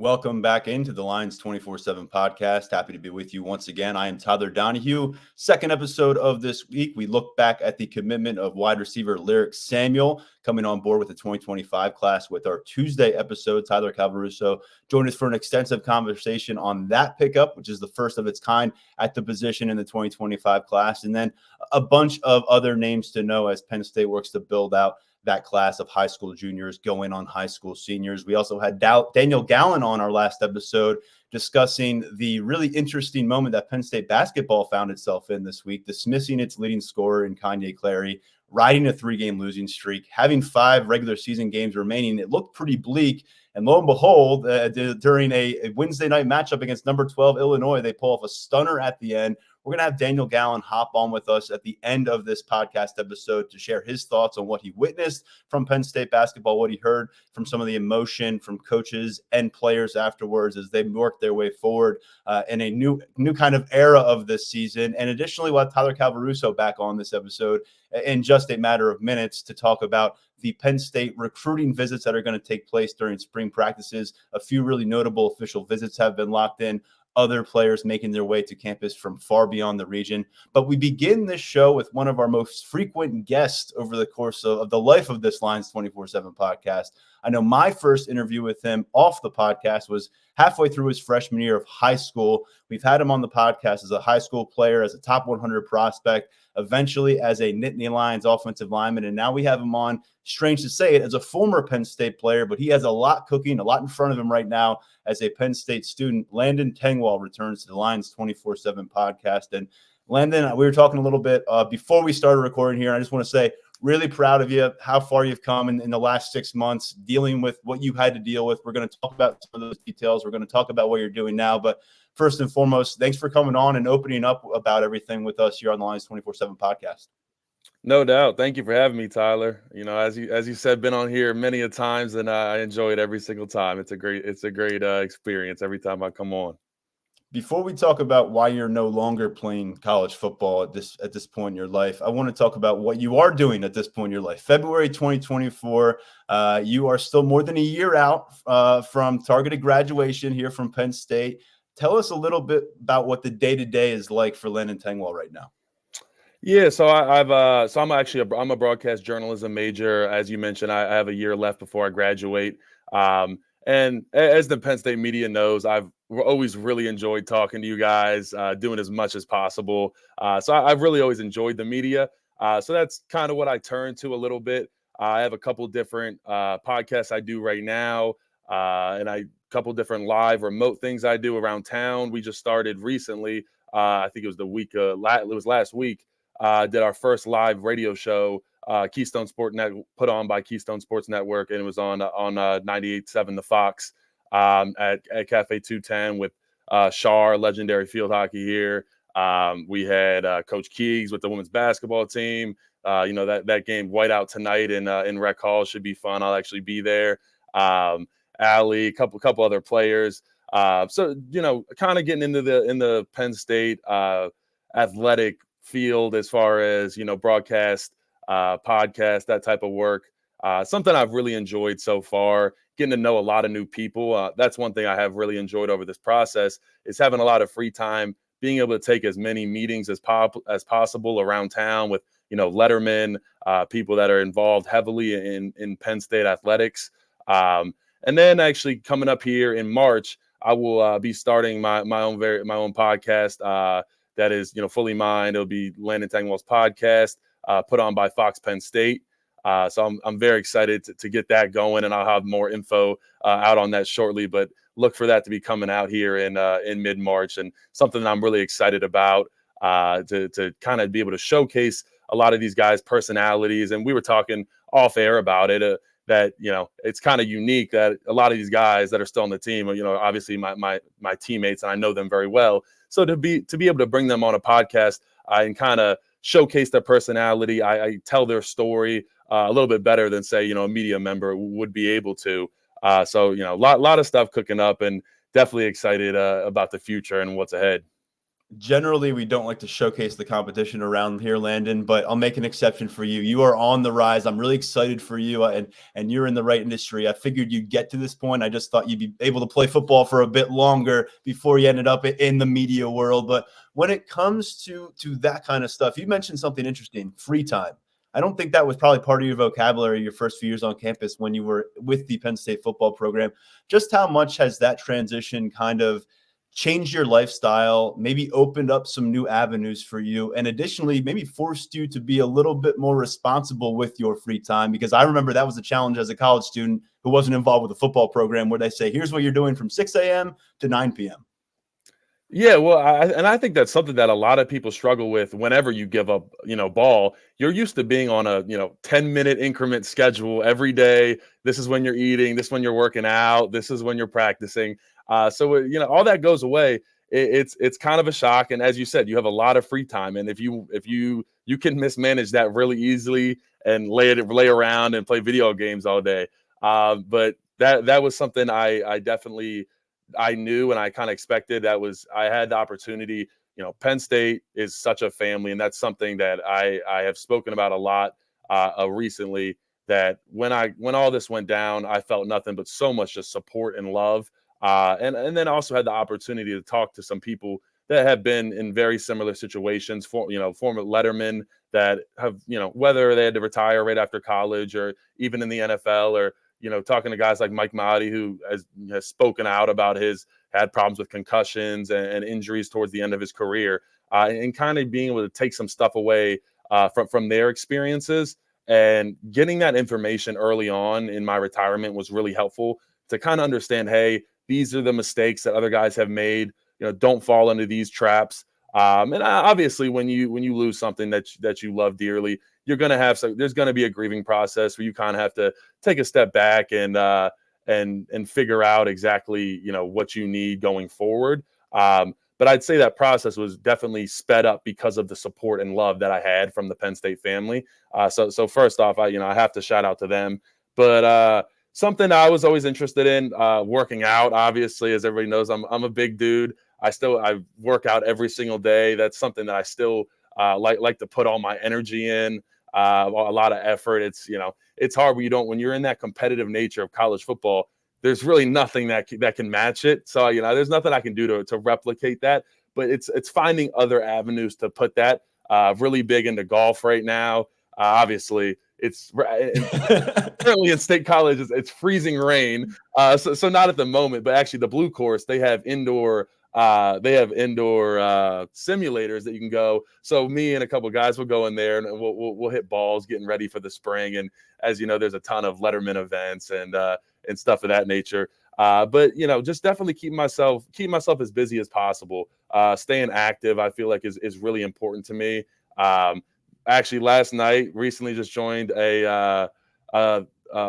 Welcome back into the Lions247 Podcast. Happy to be with you once again. I am Tyler Donahue. Second episode of this week, we look back at the commitment of wide receiver Lyric Samuel coming on board with the 2025 class with our Tuesday episode. Tyler Calvaruso joined us for an extensive conversation on that pickup, which is the first of its kind at the position in the 2025 class. And then a bunch of other names to know as Penn State works to build out that class of high school juniors going on high school seniors. We also had Daniel Gallen on our last episode discussing the really interesting moment that Penn State basketball found itself in this week, dismissing its leading scorer in Kanye Clary, riding a 3-game losing streak, having 5 regular season games remaining. It looked pretty bleak. And lo and behold, during a Wednesday night matchup against number 12 Illinois, they pull off a stunner at the end. We're going to have Daniel Gallen hop on with us at the end of this podcast episode to share his thoughts on what he witnessed from Penn State basketball, what he heard from some of the emotion from coaches and players afterwards as they work their way forward in a new kind of era of this season. And additionally, we'll have Tyler Calvaruso back on this episode in just a matter of minutes to talk about the Penn State recruiting visits that are going to take place during spring practices. A few really notable official visits have been locked in. Other players making their way to campus from far beyond the region. But we begin this show with one of our most frequent guests over the course of the life of this Lions247 podcast. I know my first interview with him off the podcast was halfway through his freshman year of high school. We've had him on the podcast as a high school player, as a top 100 prospect, eventually as a Nittany Lions offensive lineman, and now we have him on, strange to say it, as a former Penn State player, but he has a lot cooking, a lot in front of him right now as a Penn State student. Landon Tengwall returns to the Lions247 podcast. And Landon, we were talking a little bit before we started recording here. I just want to say, really proud of you, how far you've come in the last 6 months, dealing with what you had to deal with. We're going to talk about some of those details. We're going to talk about what you're doing now. But first and foremost, thanks for coming on and opening up about everything with us here on the Lions247 podcast. No doubt. Thank you for having me, Tyler. You know, as you said, been on here many a times, and I enjoy it every single time. It's a great experience every time I come on. Before we talk about why you're no longer playing college football at this point in your life, I want to talk about what you are doing at this point in your life. February 2024, you are still more than a year out from targeted graduation here from Penn State. Tell us a little bit about what the day-to-day is like for Landon Tengwall right now. Yeah, so I'm a broadcast journalism major. As you mentioned, I have a year left before I graduate. And as the Penn State media knows, I've always really enjoyed talking to you guys, doing as much as possible. So I've really always enjoyed the media. So that's kind of what I turn to a little bit. I have a couple different podcasts I do right now, and a couple different live remote things I do around town. We just started recently. I think it was last week. Did our first live radio show, Keystone Sport Net, put on by Keystone Sports Network, and it was on 98.7 The Fox at Cafe 210 with Shar, legendary field hockey here. We had Coach Keegs with the women's basketball team. That game whiteout tonight in Rec Hall should be fun. I'll actually be there. Allie, a couple other players. So kind of getting into the Penn State athletic field as far as broadcast, podcast, that type of work. Something I've really enjoyed so far, getting to know a lot of new people. That's one thing I have really enjoyed over this process, is having a lot of free time, being able to take as many meetings as possible around town with lettermen, people that are involved heavily in Penn State athletics. And then actually coming up here in March, I will be starting my own podcast that is fully mine. It'll be Landon Tengwall's podcast, put on by Fox Penn State. So I'm very excited to get that going, and I'll have more info out on that shortly. But look for that to be coming out here in mid-March, and something that I'm really excited about to kind of be able to showcase a lot of these guys' personalities. And we were talking off air about it. That it's kind of unique that a lot of these guys that are still on the team are obviously my teammates, and I know them very well. So to be able to bring them on a podcast and kind of showcase their personality, I tell their story a little bit better than say a media member would be able to. So a lot of stuff cooking up, and definitely excited about the future and what's ahead. Generally, we don't like to showcase the competition around here, Landon, but I'll make an exception for you. You are on the rise. I'm really excited for you, and you're in the right industry. I figured you'd get to this point. I just thought you'd be able to play football for a bit longer before you ended up in the media world. But when it comes to that kind of stuff, you mentioned something interesting, free time. I don't think that was probably part of your vocabulary your first few years on campus when you were with the Penn State football program. Just how much has that transition kind of changed your lifestyle, maybe opened up some new avenues for you, and additionally, maybe forced you to be a little bit more responsible with your free time? Because I remember that was a challenge as a college student who wasn't involved with a football program where they say, here's what you're doing from 6 a.m. to 9 p.m. Yeah, well, I think that's something that a lot of people struggle with whenever you give up, ball. You're used to being on a, 10-minute increment schedule every day. This is when you're eating, this is when you're working out, this is when you're practicing. So all that goes away. It's kind of a shock. And as you said, you have a lot of free time. And if you can mismanage that really easily and lay around and play video games all day. But that was something I definitely I knew and I kind of expected. I had the opportunity. Penn State is such a family, and that's something that I have spoken about a lot recently. That when all this went down, I felt nothing but so much just support and love, and then also had the opportunity to talk to some people that have been in very similar situations. Former lettermen that have whether they had to retire right after college or even in the NFL, or talking to guys like Mike Mahdi, who has spoken out about had problems with concussions and injuries towards the end of his career, and kind of being able to take some stuff away from their experiences, and getting that information early on in my retirement was really helpful to kind of understand, hey, these are the mistakes that other guys have made. Don't fall into these traps. And obviously, when you lose something that you love dearly, you're going to have there's going to be a grieving process where you kind of have to take a step back and figure out exactly what you need going forward. But I'd say that process was definitely sped up because of the support and love that I had from the Penn State family. So first off, I have to shout out to them. But something I was always interested in, working out. Obviously, as everybody knows, I'm a big dude. I work out every single day. That's something that I still like to put all my energy in. A lot of effort. It's hard when you're in that competitive nature of college football. There's really nothing that can match it. So there's nothing I can do to replicate that. But it's finding other avenues to put that. Really big into golf right now. Obviously, it's currently in State College. It's freezing rain. So not at the moment, but actually the Blue Course, they have indoor. Simulators that you can go. So me and a couple of guys will go in there and we'll hit balls, getting ready for the spring. And as you know, there's a ton of letterman events and stuff of that nature. But just definitely keep myself as busy as possible. Staying active, I feel like is really important to me. Actually, last night, recently just joined a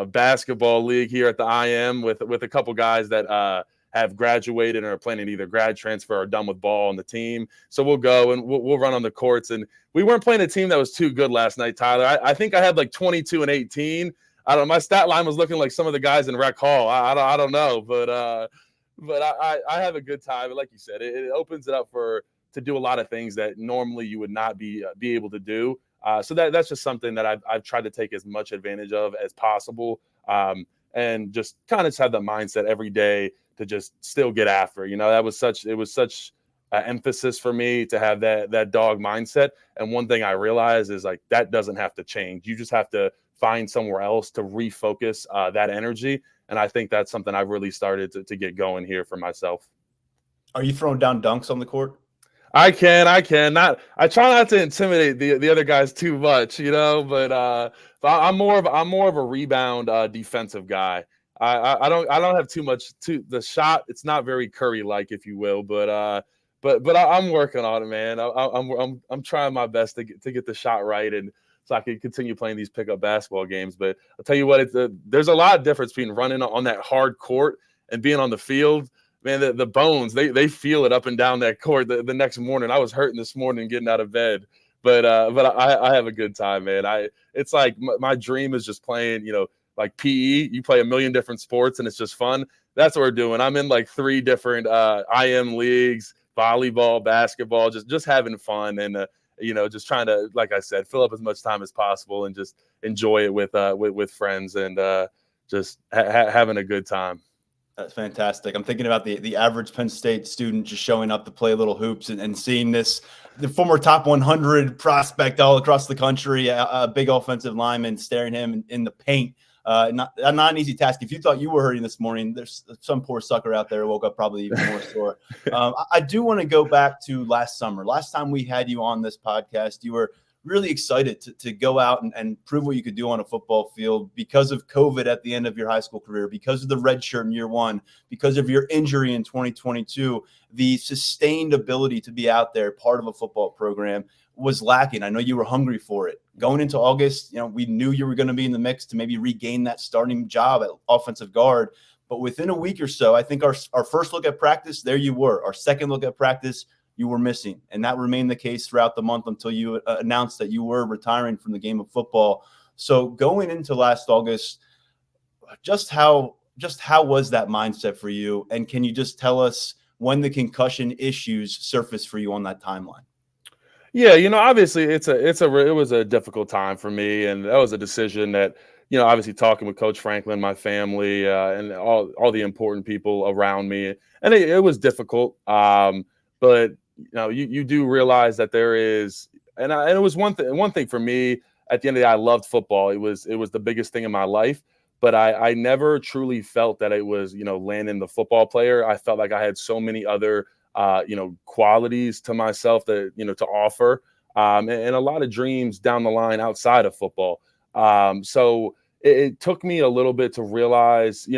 basketball league here at the IM with a couple guys that have graduated and are planning to either grad transfer or done with ball on the team. So we'll go and we'll run on the courts. And we weren't playing a team that was too good last night, Tyler. I think I had like 22 and 18. I don't know. My stat line was looking like some of the guys in Rec Hall. I don't know, but I have a good time. And like you said, it opens it up to do a lot of things that normally you would not be able to do. So that's just something that I've tried to take as much advantage of as possible, and just kind of just have the mindset every day to just still get after. It was such emphasis for me to have that dog mindset. And one thing I realized is like that doesn't have to change. You just have to find somewhere else to refocus that energy. And I think that's something I've really started to get going here for myself. Are you throwing down dunks on the court? I can. I try not to intimidate the other guys too much, but I'm more of a rebound defensive guy. I don't have too much to the shot. It's not very Curry-like, if you will, but I'm working on it, man. I'm trying my best to get the shot right, and so I can continue playing these pickup basketball games. But I'll tell you what, there's a lot of difference between running on that hard court and being on the field. Man, the bones, they feel it up and down that court the next morning. I was hurting this morning getting out of bed, but I have a good time, man. It's like my dream is just playing, like PE. You play a million different sports and it's just fun. That's what we're doing. I'm in like 3 different IM leagues, volleyball, basketball, just having fun and just trying to, like I said, fill up as much time as possible and just enjoy it with friends and just having a good time. That's fantastic. I'm thinking about the average Penn State student just showing up to play little hoops and seeing the former top 100 prospect all across the country, a big offensive lineman staring him in the paint. Not an easy task. If you thought you were hurting this morning, there's some poor sucker out there who woke up probably even more sore. I do want to go back to last summer. Last time we had you on this podcast, you were really excited to go out and prove what you could do on a football field because of COVID at the end of your high school career, because of the red shirt in year one, because of your injury in 2022, the sustained ability to be out there, part of a football program, was lacking. I know you were hungry for it. Going into August, we knew you were going to be in the mix to maybe regain that starting job at offensive guard. But within a week or so, I think our first look at practice, there you were. Our second look at practice, you were missing. And that remained the case throughout the month until you announced that you were retiring from the game of football. So going into last August, just how was that mindset for you? And can you just tell us when the concussion issues surfaced for you on that timeline? Yeah, obviously it was a difficult time for me, and that was a decision that, obviously talking with Coach Franklin, my family, and all the important people around me, and it was difficult. But you do realize that there is, and it was one thing for me. At the end of the day, I loved football. It was the biggest thing in my life, but I never truly felt that it was, Landon the football player. I felt like I had so many other qualities to myself that, to offer, and a lot of dreams down the line outside of football. So it took me a little bit to realize,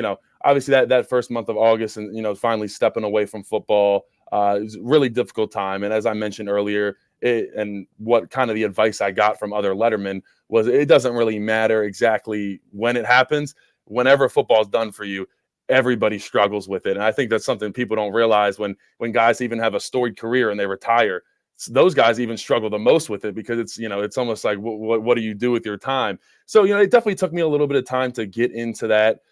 obviously that first month of August and, finally stepping away from football, it was a really difficult time. And as I mentioned earlier, and what kind of the advice I got from other lettermen was, it doesn't really matter exactly when it happens. Whenever football is done for you, everybody struggles with it. And I think that's something people don't realize when guys even have a storied career and they retire. Those guys even struggle the most with it because it's almost like, what do you do with your time? So, it definitely took me a little bit of time to get into that,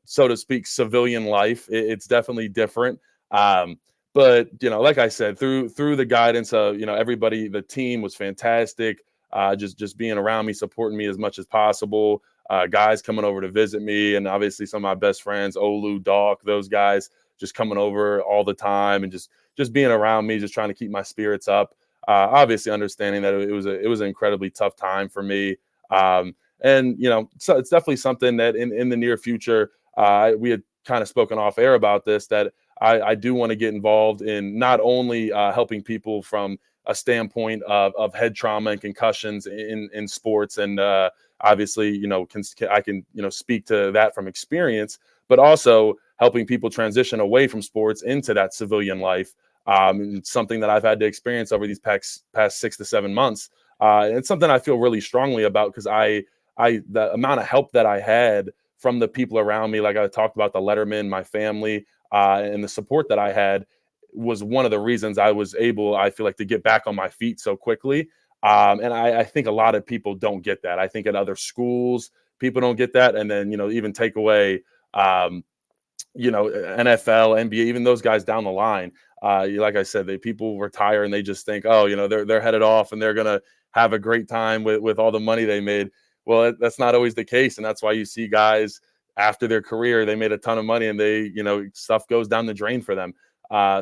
so to speak, civilian life. It's definitely different. But, like I said, through the guidance of, everybody, the team was fantastic. Just being around me, supporting me as much as possible. Guys coming over to visit me, and obviously some of my best friends, Olu, Doc, those guys just coming over all the time and just being around me, just trying to keep my spirits up. Obviously understanding that it was an incredibly tough time for me. So it's definitely something that in the near future, we had kind of spoken off air about this, that I do want to get involved in not only helping people from a standpoint of head trauma and concussions in sports, and obviously, I can speak to that from experience, but also helping people transition away from sports into that civilian life. It's something that I've had to experience over these past 6 to 7 months. And it's something I feel really strongly about because the amount of help that I had from the people around me, like I talked about, the lettermen, my family, and the support that I had was one of the reasons I was able, I feel like, to get back on my feet so quickly. And I think a lot of people don't get that. I think at other schools, people don't get that. And then, even take away, NFL, NBA, even those guys down the line. Like I said, people retire and they just think, oh, they're headed off and they're going to have a great time with all the money they made. Well, that's not always the case. And that's why you see guys after their career, they made a ton of money and they, stuff goes down the drain for them.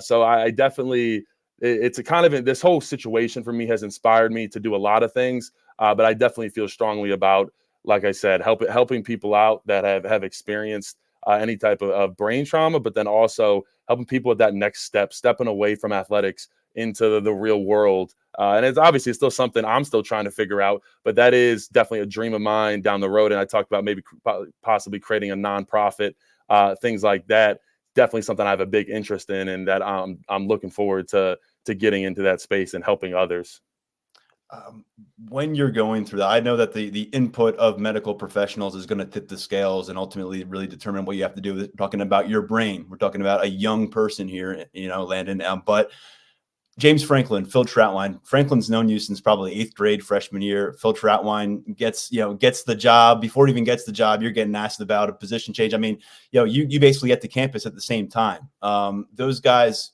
So I definitely, it's a kind of, this whole situation for me has inspired me to do a lot of things. But I definitely feel strongly about, like I said, helping people out that have experienced any type of brain trauma, but then also helping people with that next step, stepping away from athletics into the real world. And it's obviously still something I'm still trying to figure out, but that is definitely a dream of mine down the road. And I talked about maybe possibly creating a nonprofit, things like that. Definitely something I have a big interest in, and that I'm looking forward to getting into that space and helping others. When you're going through that, I know that the input of medical professionals is going to tip the scales and ultimately really determine what you have to do. We're talking about your brain. We're talking about a young person here, Landon. But James Franklin, Phil Troutwine. Franklin's known you since probably 8th grade, freshman year. Phil Troutwine gets the job. Before he even gets the job, you're getting asked about a position change. I mean, you basically get to campus at the same time. Those guys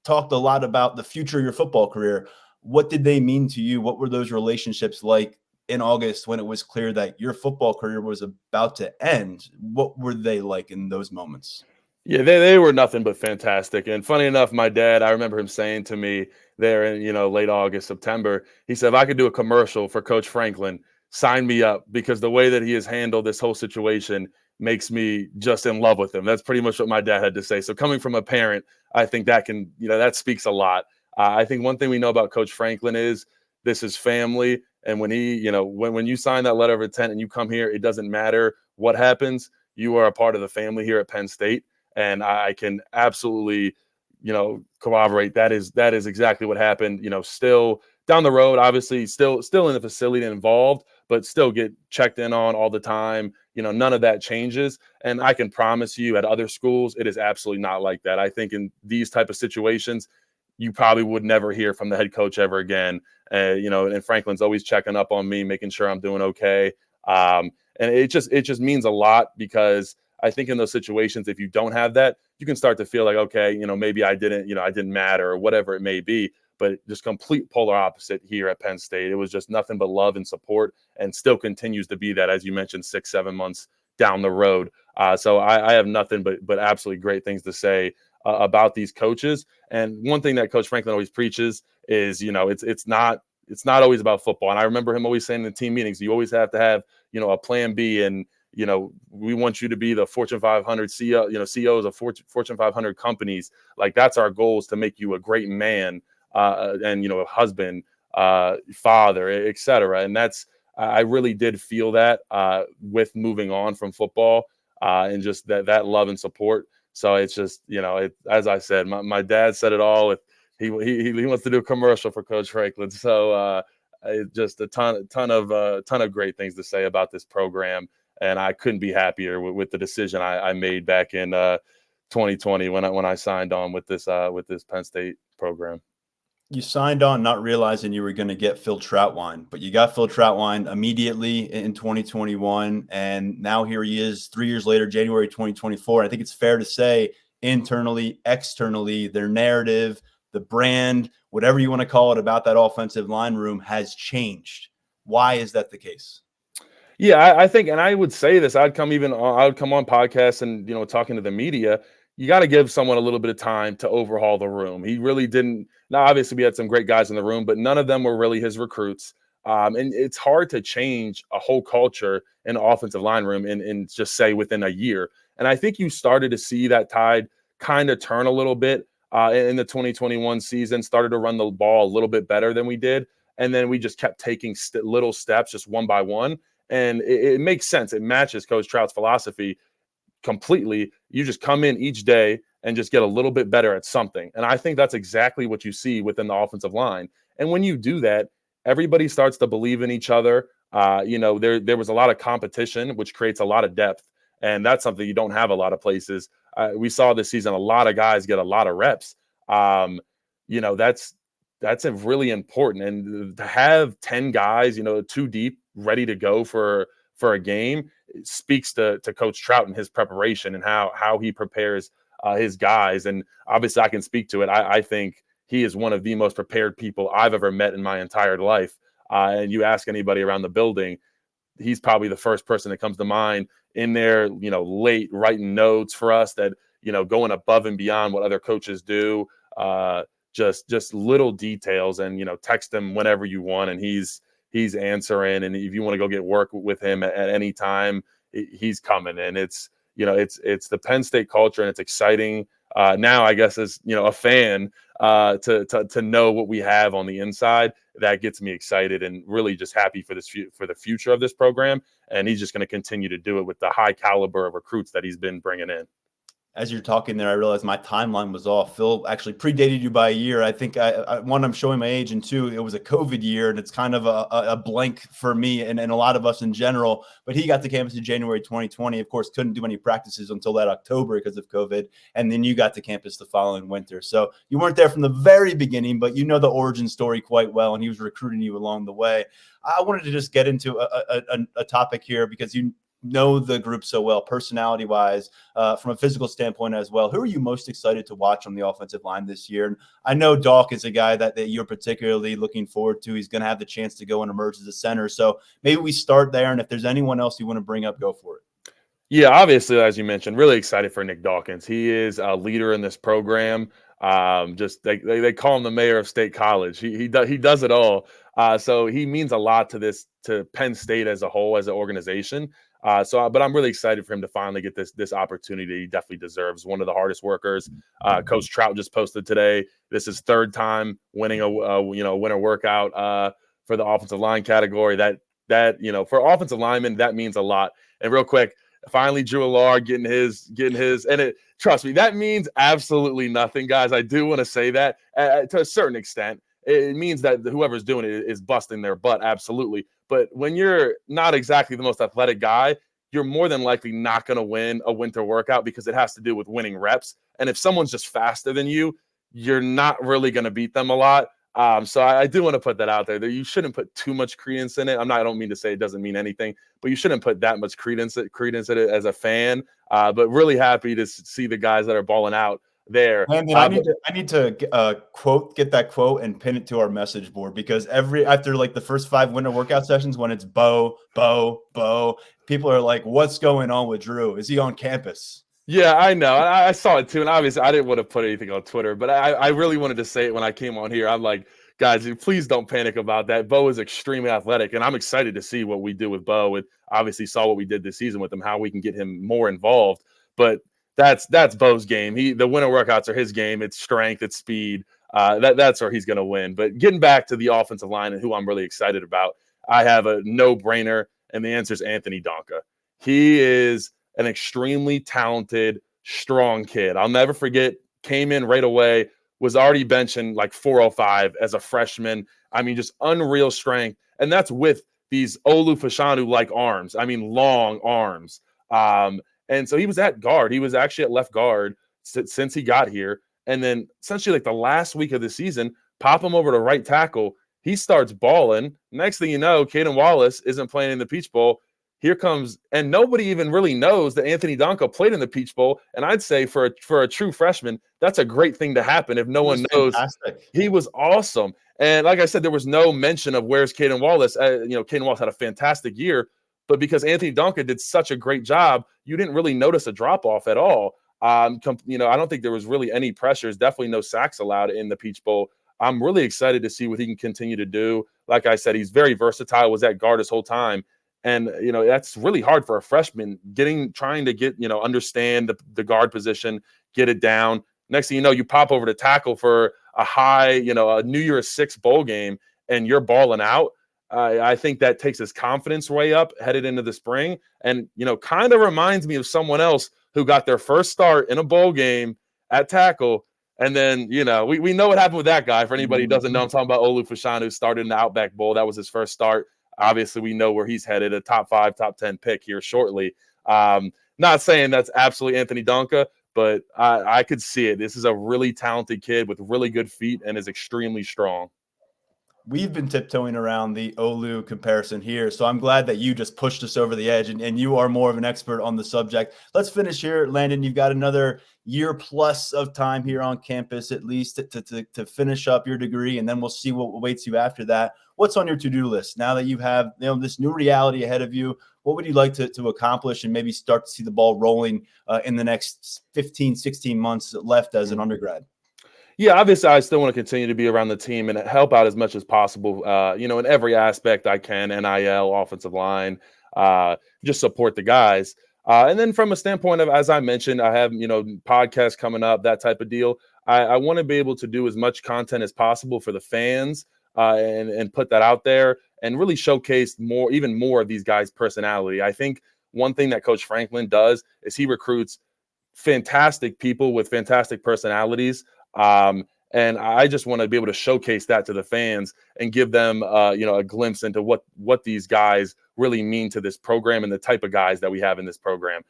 talked a lot about the future of your football career. What did they mean to you? What were those relationships like in August when it was clear that your football career was about to end? What were they like in those moments? Yeah, they were nothing but fantastic. And funny enough, my dad, I remember him saying to me there in, late August, September, he said, if I could do a commercial for Coach Franklin, sign me up, because the way that he has handled this whole situation makes me just in love with him. That's pretty much what my dad had to say. So coming from a parent, I think that can, that speaks a lot. I think one thing we know about Coach Franklin is this is family. And when he, when you sign that letter of intent and you come here, it doesn't matter what happens. You are a part of the family here at Penn State. And I can absolutely, corroborate that is exactly what happened. Still down the road, obviously, still in the facility involved, but still get checked in on all the time. None of that changes. And I can promise you, at other schools, it is absolutely not like that. I think in these type of situations, you probably would never hear from the head coach ever again. And Franklin's always checking up on me, making sure I'm doing okay. And it just means a lot, because I think in those situations, if you don't have that, you can start to feel like, okay, maybe I didn't matter, or whatever it may be. But just complete polar opposite here at Penn State. It was just nothing but love and support, and still continues to be that, as you mentioned, 6-7 months down the road. So I have nothing but absolutely great things to say about these coaches. And one thing that Coach Franklin always preaches is, it's not always about football. And I remember him always saying in the team meetings, you always have to have, a plan B. And we want you to be the Fortune 500 CEO, CEOs of Fortune 500 companies. Like, that's our goal, is to make you a great man, and, a husband, father, et cetera. And I really did feel that with moving on from football, and just that love and support. So it's just, as I said, my dad said it all. He wants to do a commercial for Coach Franklin. So just a ton of great things to say about this program. And I couldn't be happier with the decision I made back in 2020 when I signed on with this Penn State program. You signed on not realizing you were going to get Phil Trautwein, but you got Phil Trautwein immediately in 2021. And now here he is 3 years later, January 2024. I think it's fair to say, internally, externally, their narrative, the brand, whatever you want to call it, about that offensive line room has changed. Why is that the case? Yeah, I think, and I would say this, I would come on podcasts and, talking to the media. You got to give someone a little bit of time to overhaul the room. He really didn't. Now, obviously, we had some great guys in the room, but none of them were really his recruits. And it's hard to change a whole culture in the offensive line room in just say within a year. And I think you started to see that tide kind of turn a little bit in the 2021 season, started to run the ball a little bit better than we did. And then we just kept taking little steps, just one by one. And it makes sense. It matches Coach Trout's philosophy completely. You just come in each day and just get a little bit better at something. And I think that's exactly what you see within the offensive line. And when you do that, everybody starts to believe in each other. There was a lot of competition, which creates a lot of depth. And that's something you don't have a lot of places. We saw this season, a lot of guys get a lot of reps. That's really important. And to have 10 guys, 2 deep, ready to go for a game, speaks to Coach Trout and his preparation and how he prepares his guys. And obviously I can speak to it. I think he is one of the most prepared people I've ever met in my entire life. And you ask anybody around the building, he's probably the first person that comes to mind in there, late writing notes for us that, going above and beyond what other coaches do, just little details, and, text him whenever you want. And he's answering. And if you want to go get work with him at any time, he's coming. And it's the Penn State culture, and it's exciting now, I guess, as a fan, to know what we have on the inside. That gets me excited and really just happy for the future of this program. And he's just going to continue to do it with the high caliber of recruits that he's been bringing in. As you're talking there, I realized my timeline was off. Phil actually predated you by a year. I think one, I'm showing my age, and two, it was a COVID year, and it's kind of a blank for me and a lot of us in general. But he got to campus in January 2020. Of course, couldn't do any practices until that October because of COVID. And then you got to campus the following winter. So you weren't there from the very beginning, but you know the origin story quite well, and he was recruiting you along the way. I wanted to just get into a topic here, because know the group so well, personality wise, from a physical standpoint as well. Who are you most excited to watch on the offensive line this year? And I know Dalk is a guy that you're particularly looking forward to. He's going to have the chance to go and emerge as a center. So maybe we start there. And if there's anyone else you want to bring up, go for it. Yeah, obviously, as you mentioned, really excited for Nick Dawkins. He is a leader in this program. Just they call him the mayor of State College. He does it all. So he means a lot to Penn State as a whole, as an organization. But I'm really excited for him to finally get this opportunity. He definitely deserves. One of the hardest workers. Coach Trout just posted today. This is third time winning a winter workout for the offensive line category. That for offensive linemen, that means a lot. And real quick, finally Drew Allard getting his, and trust me, that means absolutely nothing, guys. I do want to say that to a certain extent. It means that whoever's doing it is busting their butt, absolutely. But when you're not exactly the most athletic guy, you're more than likely not going to win a winter workout because it has to do with winning reps. And if someone's just faster than you, you're not really going to beat them a lot. So I do want to put that out there. That you shouldn't put too much credence in it. I don't mean to say it doesn't mean anything, but you shouldn't put that much credence in it as a fan. But really happy to see the guys that are balling out there. And then I need to get that quote and pin it to our message board, because after like the first 5 winter workout sessions, when it's Bo, people are like, "What's going on with Drew? Is he on campus?" Yeah, I know. I saw it too. And obviously, I didn't want to put anything on Twitter, but I really wanted to say it when I came on here. I'm like, guys, please don't panic about that. Bo is extremely athletic, and I'm excited to see what we do with Bo. And obviously saw what we did this season with him, how we can get him more involved. But that's Bo's game. The winter workouts are his game. It's strength, it's speed. That's where he's going to win. But getting back to the offensive line and who I'm really excited about, I have a no-brainer, and the answer is Anthony Donka. He is an extremely talented, strong kid. I'll never forget, came in right away, was already benching like 405 as a freshman. I mean, just unreal strength. And that's with these Olu Fashanu-like arms. I mean, long arms. And so he was at guard. He was actually at left guard since he got here. And then essentially like the last week of the season, pop him over to right tackle. He starts balling. Next thing you know, Caden Wallace isn't playing in the Peach Bowl. Here comes, and nobody even really knows that Anthony Donka played in the Peach Bowl. And I'd say for a true freshman, that's a great thing to happen if no one knows. Fantastic. He was awesome. And like I said, there was no mention of where's Caden Wallace. Caden Wallace had a fantastic year, but because Anthony Donka did such a great job, you didn't really notice a drop-off at all. I don't think there was really any pressures, definitely no sacks allowed in the Peach Bowl. I'm really excited to see what he can continue to do. Like I said, he's very versatile, was at guard his whole time. And, that's really hard for a freshman, trying to get, understand the guard position, get it down. Next thing you know, you pop over to tackle for a high, a New Year's Six bowl game, and you're balling out. I think that takes his confidence way up headed into the spring. And, kind of reminds me of someone else who got their first start in a bowl game at tackle. And then, we know what happened with that guy. For anybody who doesn't know, I'm talking about Olu Fashanu, who started in the Outback Bowl. That was his first start. Obviously, we know where he's headed, a top 5, top 10 pick here shortly. Not saying that's absolutely Anthony Donka, but I could see it. This is a really talented kid with really good feet and is extremely strong. We've been tiptoeing around the Olu comparison here, so I'm glad that you just pushed us over the edge, and you are more of an expert on the subject. Let's finish here, Landon. You've got another year plus of time here on campus, at least to finish up your degree, and then we'll see what awaits you after that. What's on your to-do list now that you have this new reality ahead of you? What would you like to accomplish and maybe start to see the ball rolling in the next 15, 16 months left as an undergrad? Yeah, obviously, I still want to continue to be around the team and help out as much as possible, in every aspect I can, NIL, offensive line, just support the guys. And then from a standpoint of, as I mentioned, I have, podcasts coming up, that type of deal. I want to be able to do as much content as possible for the fans and put that out there and really showcase even more of these guys' personality. I think one thing that Coach Franklin does is he recruits fantastic people with fantastic personalities. And I just want to be able to showcase that to the fans and give them, a glimpse into what these guys really mean to this program and the type of guys that we have in this program.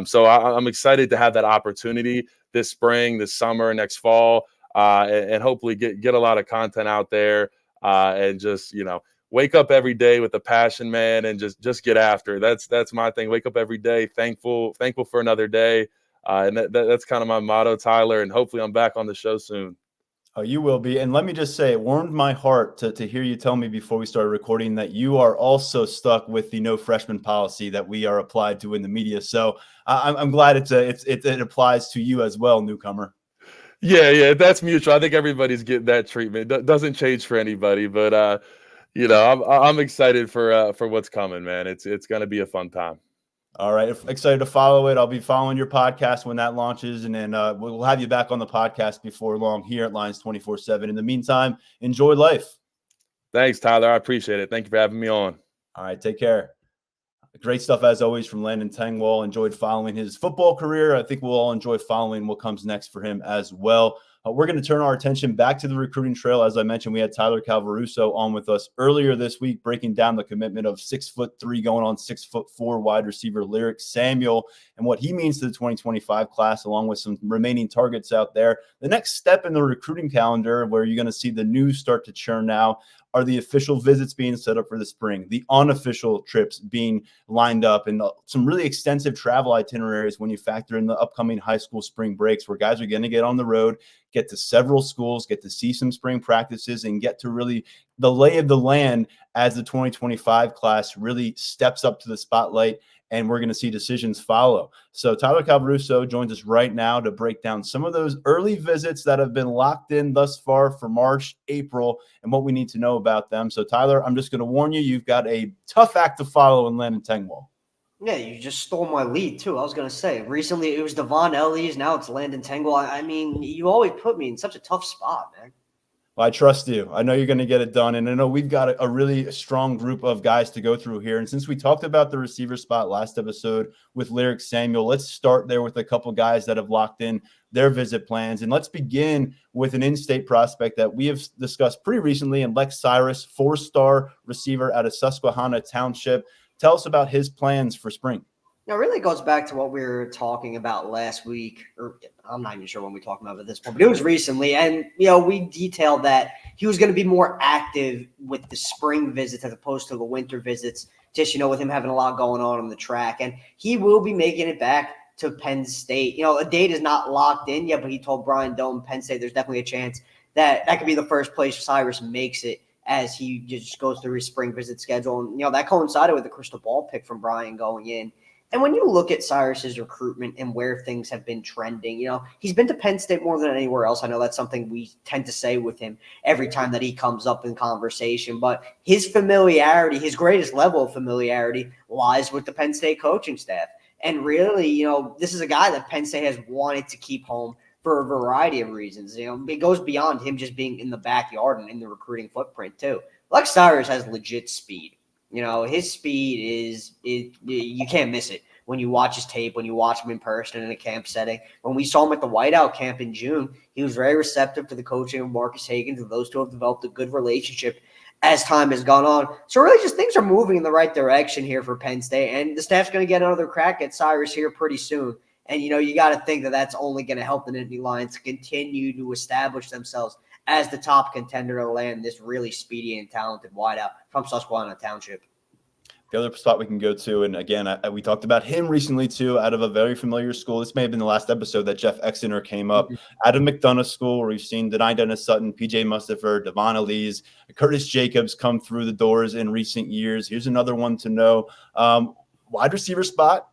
So I'm excited to have that opportunity this spring, this summer, next fall, and hopefully get a lot of content out there and just, wake up every day with a passion, man, and just get after it. That's my thing. Wake up every day, thankful for another day. And that's kind of my motto, Tyler, and hopefully I'm back on the show soon. Oh, you will be. And let me just say, it warmed my heart to hear you tell me before we started recording that you are also stuck with the no freshman policy that we are applied to in the media. So I'm glad it applies to you as well, newcomer. Yeah, that's mutual. I think everybody's getting that treatment. Doesn't change for anybody, but I'm excited for what's coming, man. It's going to be a fun time. All right. Excited to follow it. I'll be following your podcast when that launches, and then we'll have you back on the podcast before long here at Lions247. In the meantime, enjoy life. Thanks, Tyler. I appreciate it. Thank you for having me on. All right. Take care. Great stuff as always from Landon Tengwall. Enjoyed following his football career. I think we'll all enjoy following what comes next for him as well. We're going to turn our attention back to the recruiting trail. As I mentioned, we had Tyler Calvaruso on with us earlier this week, breaking down the commitment of 6'3" going on 6'4" wide receiver Lyric Samuel and what he means to the 2025 class, along with some remaining targets out there. The next step in the recruiting calendar, where you're going to see the news start to churn now, are the official visits being set up for the spring, the unofficial trips being lined up, and some really extensive travel itineraries when you factor in the upcoming high school spring breaks, where guys are going to get on the road, get to several schools, get to see some spring practices, and get to really the lay of the land as the 2025 class really steps up to the spotlight, and we're going to see decisions follow. So Tyler Calvaruso joins us right now to break down some of those early visits that have been locked in thus far for March, April, and what we need to know about them. So Tyler, I'm just going to warn you, you've got a tough act to follow in Landon Tengwall. Yeah, you just stole my lead, too. I was going to say, recently it was Devon Ellies, now it's Landon Tengwall. I mean, you always put me in such a tough spot, man. Well, I trust you. I know you're going to get it done. And I know we've got a really strong group of guys to go through here. And since we talked about the receiver spot last episode with Lyric Samuel, let's start there with a couple guys that have locked in their visit plans. And let's begin with an in-state prospect that we have discussed pretty recently, and Lex Cyrus, 4-star receiver out of Susquehanna Township. Tell us about his plans for spring. Now, it really goes back to what we were talking about last week, or I'm not even sure when we talked about it at this point, but it was recently. And, we detailed that he was going to be more active with the spring visits as opposed to the winter visits, just, with him having a lot going on the track. And he will be making it back to Penn State. A date is not locked in yet, but he told Brian Doan, Penn State, there's definitely a chance that could be the first place Cyrus makes it as he just goes through his spring visit schedule. And, that coincided with the crystal ball pick from Brian going in. And when you look at Cyrus's recruitment and where things have been trending, he's been to Penn State more than anywhere else. I know that's something we tend to say with him every time that he comes up in conversation, but his familiarity, his greatest level of familiarity lies with the Penn State coaching staff. And really, this is a guy that Penn State has wanted to keep home for a variety of reasons. It goes beyond him just being in the backyard and in the recruiting footprint too. Lex Cyrus has legit speed. His speed is you can't miss it when you watch his tape, when you watch him in person in a camp setting. When we saw him at the Whiteout camp in June, he was very receptive to the coaching of Marcus Hagans, and those two have developed a good relationship as time has gone on. So really just things are moving in the right direction here for Penn State, and the staff's going to get another crack at Cyrus here pretty soon. And, you got to think that that's only going to help the Nittany Lions to continue to establish themselves as the top contender to land this really speedy and talented wideout from Susquehanna Township. The other spot we can go to, and again, we talked about him recently too, out of a very familiar school. This may have been the last episode that Jeff Exeter came up. Out of McDonough School, where we've seen Denai Dennis Sutton, PJ Mustipher, Devon Elise, Curtis Jacobs come through the doors in recent years. Here's another one to know. Wide receiver spot,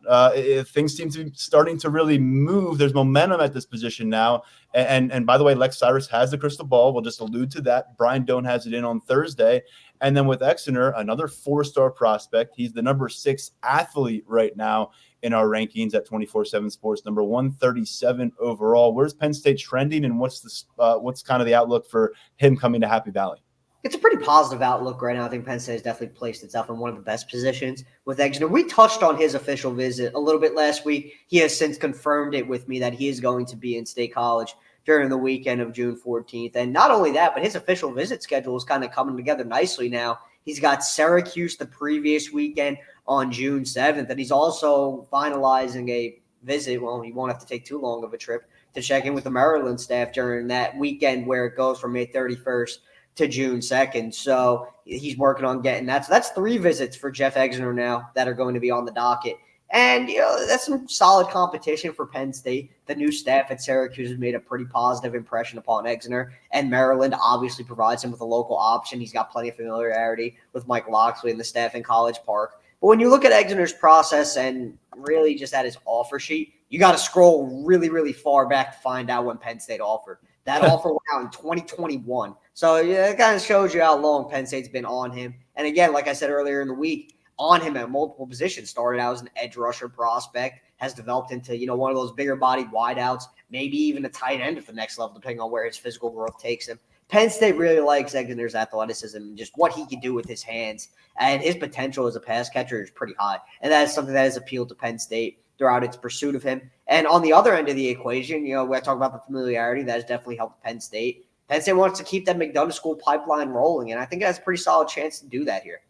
things seem to be starting to really move. There's momentum at this position now. And by the way, Lex Cyrus has the crystal ball. We'll just allude to that. Brian Doan has it in on Thursday. And then with Exeter, another 4-star prospect. He's the number 6 athlete right now in our rankings at 247 Sports, number 137 overall. Where's Penn State trending, and what's kind of the outlook for him coming to Happy Valley? It's a pretty positive outlook right now. I think Penn State has definitely placed itself in one of the best positions with Exeter. We touched on his official visit a little bit last week. He has since confirmed it with me that he is going to be in State College during the weekend of June 14th. And not only that, but his official visit schedule is kind of coming together nicely now. He's got Syracuse the previous weekend on June 7th, and he's also finalizing a visit. Well, he won't have to take too long of a trip to check in with the Maryland staff during that weekend where it goes from May 31st to June 2nd. So he's working on getting that. So that's 3 visits for Jeff Exner now that are going to be on the docket. And, that's some solid competition for Penn State. The new staff at Syracuse has made a pretty positive impression upon Exner. And Maryland obviously provides him with a local option. He's got plenty of familiarity with Mike Locksley and the staff in College Park. But when you look at Exner's process and really just at his offer sheet, you got to scroll really, really far back to find out when Penn State offered. That offer went out in 2021. So it kind of shows you how long Penn State's been on him. And again, like I said earlier in the week, on him at multiple positions. Started out as an edge rusher prospect, has developed into, one of those bigger bodied wideouts, maybe even a tight end at the next level, depending on where his physical growth takes him. Penn State really likes Exner's athleticism and just what he can do with his hands. And his potential as a pass catcher is pretty high. And that is something that has appealed to Penn State throughout its pursuit of him. And on the other end of the equation, we talk about the familiarity that has definitely helped Penn State. Penn State wants to keep that McDonough School pipeline rolling, and I think it has a pretty solid chance to do that here.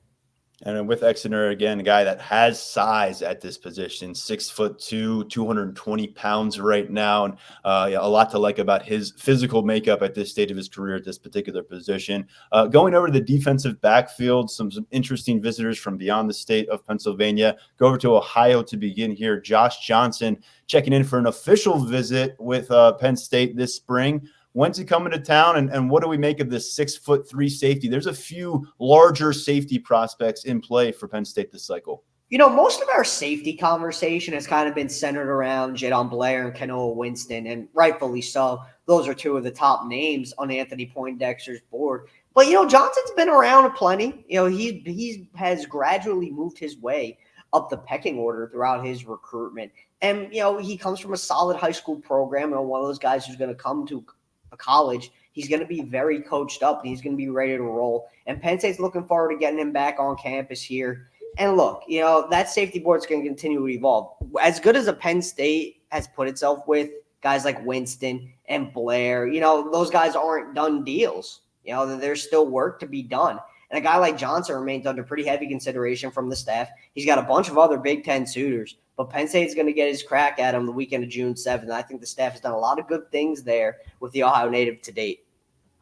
And with Exner, again, a guy that has size at this position, 6'2", 220 pounds right now. And a lot to like about his physical makeup at this stage of his career at this particular position. Going over to the defensive backfield, some interesting visitors from beyond the state of Pennsylvania. Go over to Ohio to begin here. Josh Johnson checking in for an official visit with Penn State this spring. When's he coming to town, and what do we make of this 6'3" safety? There's a few larger safety prospects in play for Penn State this cycle. Most of our safety conversation has kind of been centered around Jadon Blair and Kanoa Winston, and rightfully so. Those are 2 of the top names on Anthony Poindexter's board. But, Johnson's been around plenty. He has gradually moved his way up the pecking order throughout his recruitment. And, he comes from a solid high school program, and one of those guys who's going to come to a college. He's going to be very coached up, and he's going to be ready to roll. And Penn State's looking forward to getting him back on campus here. And look, that safety board's going to continue to evolve. As good as a Penn State has put itself with guys like Winston and Blair, those guys aren't done deals. There's still work to be done. And a guy like Johnson remains under pretty heavy consideration from the staff. He's got a bunch of other Big Ten suitors, but Penn State's going to get his crack at him the weekend of June 7th. I think the staff has done a lot of good things there with the Ohio native to date.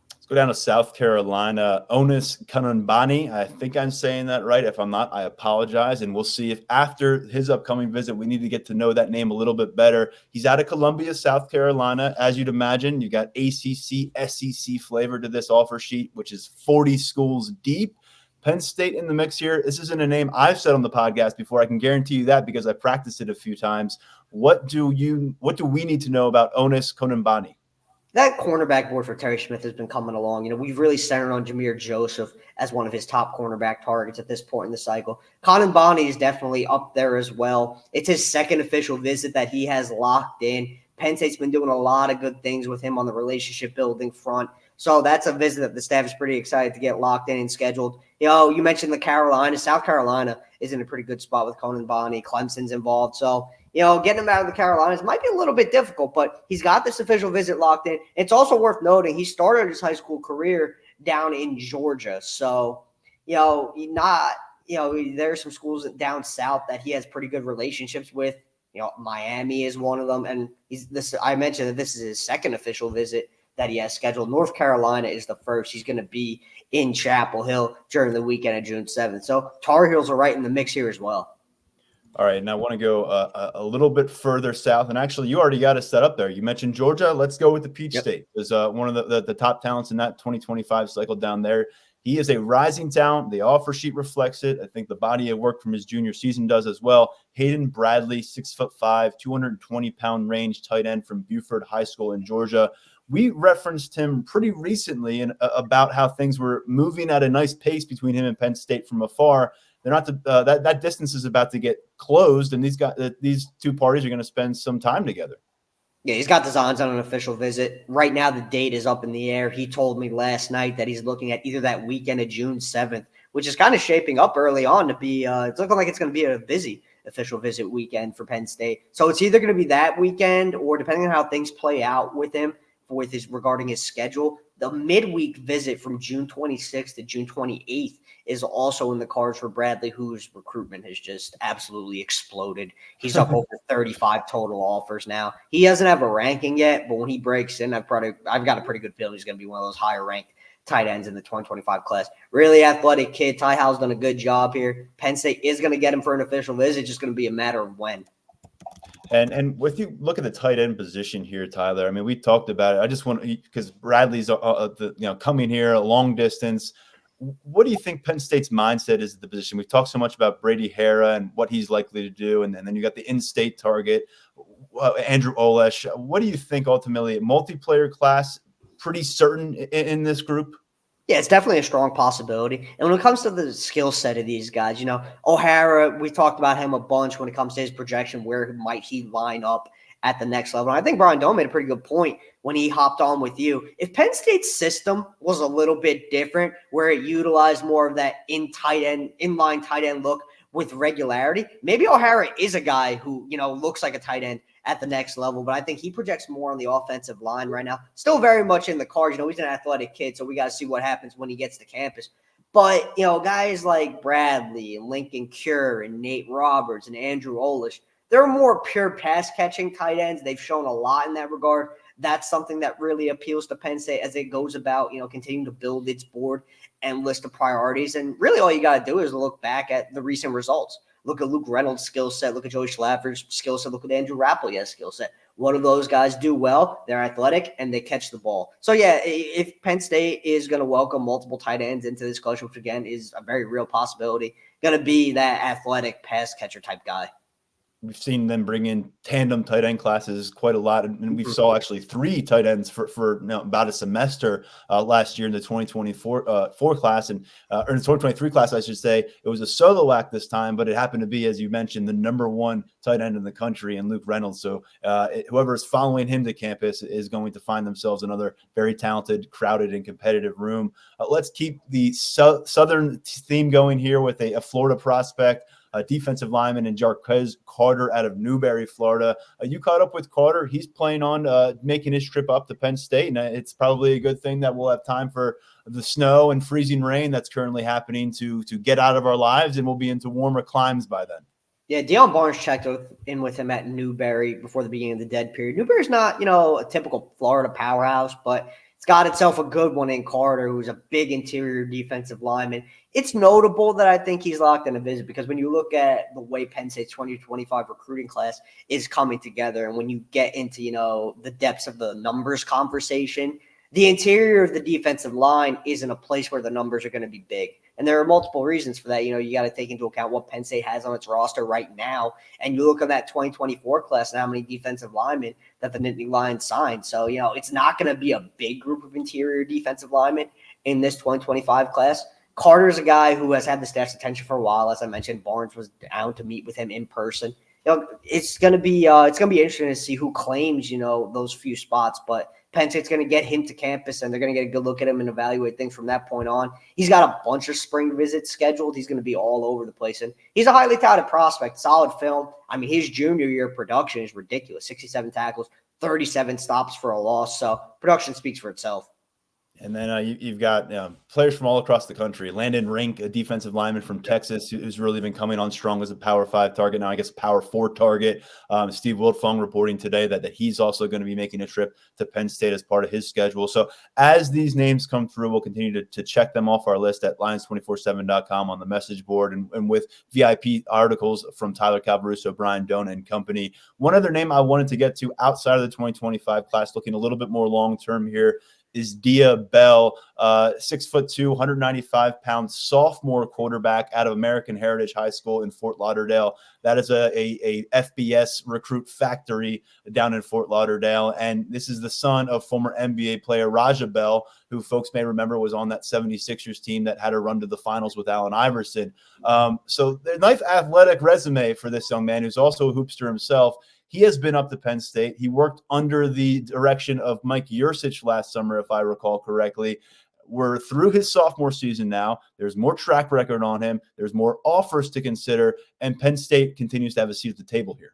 Let's go down to South Carolina. Onis Kanunbani. I think I'm saying that right. If I'm not, I apologize. And we'll see if after his upcoming visit, we need to get to know that name a little bit better. He's out of Columbia, South Carolina. As you'd imagine, you got ACC, SEC flavor to this offer sheet, which is 40 schools deep. Penn State in the mix here. This isn't a name I've said on the podcast before. I can guarantee you that because I practiced it a few times. What do we need to know about Onis Kanunbani? That cornerback board for Terry Smith has been coming along. We've really centered on Jameer Joseph as one of his top cornerback targets at this point in the cycle. Kanunbani is definitely up there as well. It's his second official visit that he has locked in. Penn State's been doing a lot of good things with him on the relationship building front. So that's a visit that the staff is pretty excited to get locked in and scheduled. You mentioned the Carolina. South Carolina is in a pretty good spot with Kanunbani. Clemson's involved. So, getting him out of the Carolinas might be a little bit difficult, but he's got this official visit locked in. It's also worth noting he started his high school career down in Georgia. So, there are some schools down south that he has pretty good relationships with. Miami is one of them. And I mentioned that this is his second official visit that he has scheduled. North Carolina is the first. He's going to be in Chapel Hill during the weekend of June 7th. So Tar Heels are right in the mix here as well. All right, now I want to go a little bit further south. And actually, you already got us set up there. You mentioned Georgia. Let's go with the Peach State. There's one of the top talents in that 2025 cycle down there. He is a rising talent. The offer sheet reflects it. I think the body of work from his junior season does as well. Hayden Bradley, 6'5", 220-pound range tight end from Buford High School in Georgia. We referenced him pretty recently about how things were moving at a nice pace between him and Penn State from afar. They're not that distance is about to get closed, and these two parties are going to spend some time together. Yeah, he's got designs on an official visit. Right now, the date is up in the air. He told me last night that he's looking at either that weekend of June 7th, which is kind of shaping up early on to be it's looking like it's going to be a busy official visit weekend for Penn State. So it's either going to be that weekend or, depending on how things play out with him, regarding his schedule. The midweek visit from June 26th to June 28th is also in the cards for Bradley, whose recruitment has just absolutely exploded. He's up over 35 total offers now. He doesn't have a ranking yet, but when he breaks in, I've got a pretty good feeling he's going to be one of those higher ranked tight ends in the 2025 class. Really athletic kid. Ty Howell's done a good job here. Penn State is going to get him for an official visit. It's just going to be a matter of when. And with you look at the tight end position here, Tyler. I mean, we talked about it. I just want because Bradley's coming here a long distance. What do you think Penn State's mindset is at the position? We've talked so much about Brady Hara and what he's likely to do, and then you got the in-state target, Andrew Olesh. What do you think ultimately? A multiplayer class, pretty certain in this group? Yeah, it's definitely a strong possibility. And when it comes to the skill set of these guys, O'Hara, we talked about him a bunch when it comes to his projection, where might he line up at the next level. And I think Brian Doe made a pretty good point when he hopped on with you. If Penn State's system was a little bit different, where it utilized more of that inline tight end look with regularity, maybe O'Hara is a guy who, looks like a tight end at the next level, but I think he projects more on the offensive line right now. Still very much in the cards. He's an athletic kid, so we got to see what happens when he gets to campus. But, guys like Bradley and Lincoln Cure and Nate Roberts and Andrew Olesh, they're more pure pass-catching tight ends. They've shown a lot in that regard. That's something that really appeals to Penn State as it goes about, continuing to build its board and list of priorities. And really all you got to do is look back at the recent results. Look at Luke Reynolds' skill set. Look at Joey Schlaffer's skill set. Look at Andrew Rappley's skill set. What do those guys do well? They're athletic and they catch the ball. So, yeah, if Penn State is going to welcome multiple tight ends into this collection, which, again, is a very real possibility, going to be that athletic pass catcher type guy. We've seen them bring in tandem tight end classes quite a lot, and we saw actually 3 tight ends for about a semester last year in the 2024 class, and or in the 2023 class, I should say. It was a solo act this time, but it happened to be, as you mentioned, the number 1 tight end in the country, and Luke Reynolds. So whoever is following him to campus is going to find themselves another very talented, crowded, and competitive room. Let's keep the Southern theme going here with a Florida prospect. Defensive lineman and Jarquez Carter out of Newberry, Florida. You caught up with Carter. He's planning on making his trip up to Penn State, and it's probably a good thing that we'll have time for the snow and freezing rain that's currently happening to get out of our lives, and we'll be into warmer climes by then. Yeah, Deion Barnes checked in with him at Newberry before the beginning of the dead period. Newberry's not, a typical Florida powerhouse, but it's got itself a good one in Carter, who's a big interior defensive lineman. It's notable that I think he's locked in a visit because when you look at the way Penn State's 2025 recruiting class is coming together, and when you get into, the depths of the numbers conversation, the interior of the defensive line isn't a place where the numbers are going to be big. And there are multiple reasons for that. You got to take into account what Penn State has on its roster right now. And you look at that 2024 class and how many defensive linemen that the Nittany Lions signed. So, it's not going to be a big group of interior defensive linemen in this 2025 class. Carter's a guy who has had the staff's attention for a while. As I mentioned, Barnes was down to meet with him in person. It's going to be interesting to see who claims, those few spots. But Penn State's going to get him to campus, and they're going to get a good look at him and evaluate things from that point on. He's got a bunch of spring visits scheduled. He's going to be all over the place. And he's a highly touted prospect, solid film. I mean, his junior year production is ridiculous. 67 tackles, 37 stops for a loss. So production speaks for itself. And then you've got players from all across the country. Landon Rink, a defensive lineman from Texas, who's really been coming on strong as a Power 5 target. Now, I guess Power 4 target. Steve Wiltfong reporting today that he's also going to be making a trip to Penn State as part of his schedule. So as these names come through, we'll continue to check them off our list at lions247.com on the message board and with VIP articles from Tyler Calvaruso, Brian Dona, and company. One other name I wanted to get to outside of the 2025 class, looking a little bit more long-term here, is Dia Bell, 6'2", 195-pound sophomore quarterback out of American Heritage High School in Fort Lauderdale. That is a FBS recruit factory down in Fort Lauderdale. And this is the son of former NBA player Raja Bell, who folks may remember was on that 76ers team that had a run to the finals with Allen Iverson. So a nice athletic resume for this young man, who's also a hoopster himself. He has been up to Penn State. He worked under the direction of Mike Yursich last summer, if I recall correctly. We're through his sophomore season now. There's more track record on him. There's more offers to consider, and Penn State continues to have a seat at the table here.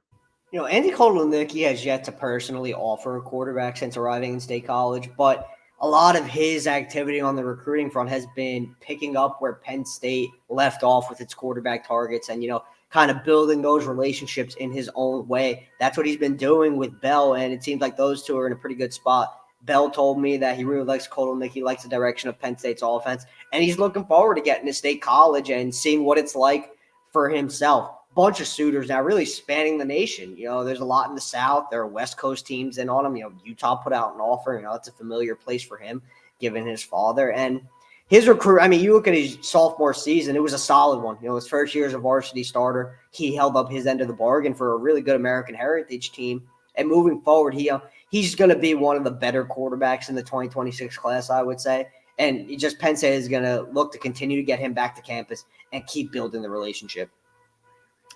Andy Kotelnicki has yet to personally offer a quarterback since arriving in State College, but a lot of his activity on the recruiting front has been picking up where Penn State left off with its quarterback targets and, kind of building those relationships in his own way. That's what he's been doing with Bell, and it seems like those two are in a pretty good spot. Bell told me that he really likes Kotelnicki, likes the direction of Penn State's offense, and he's looking forward to getting to State College and seeing what it's like for himself. Bunch of suitors now really spanning the nation. There's a lot in the South. There are West Coast teams in on him. Utah put out an offer. It's a familiar place for him, given his father. And his recruit, you look at his sophomore season, it was a solid one. His first year as a varsity starter, he held up his end of the bargain for a really good American Heritage team. And moving forward, he's going to be one of the better quarterbacks in the 2026 class, I would say. And Penn State is going to look to continue to get him back to campus and keep building the relationship.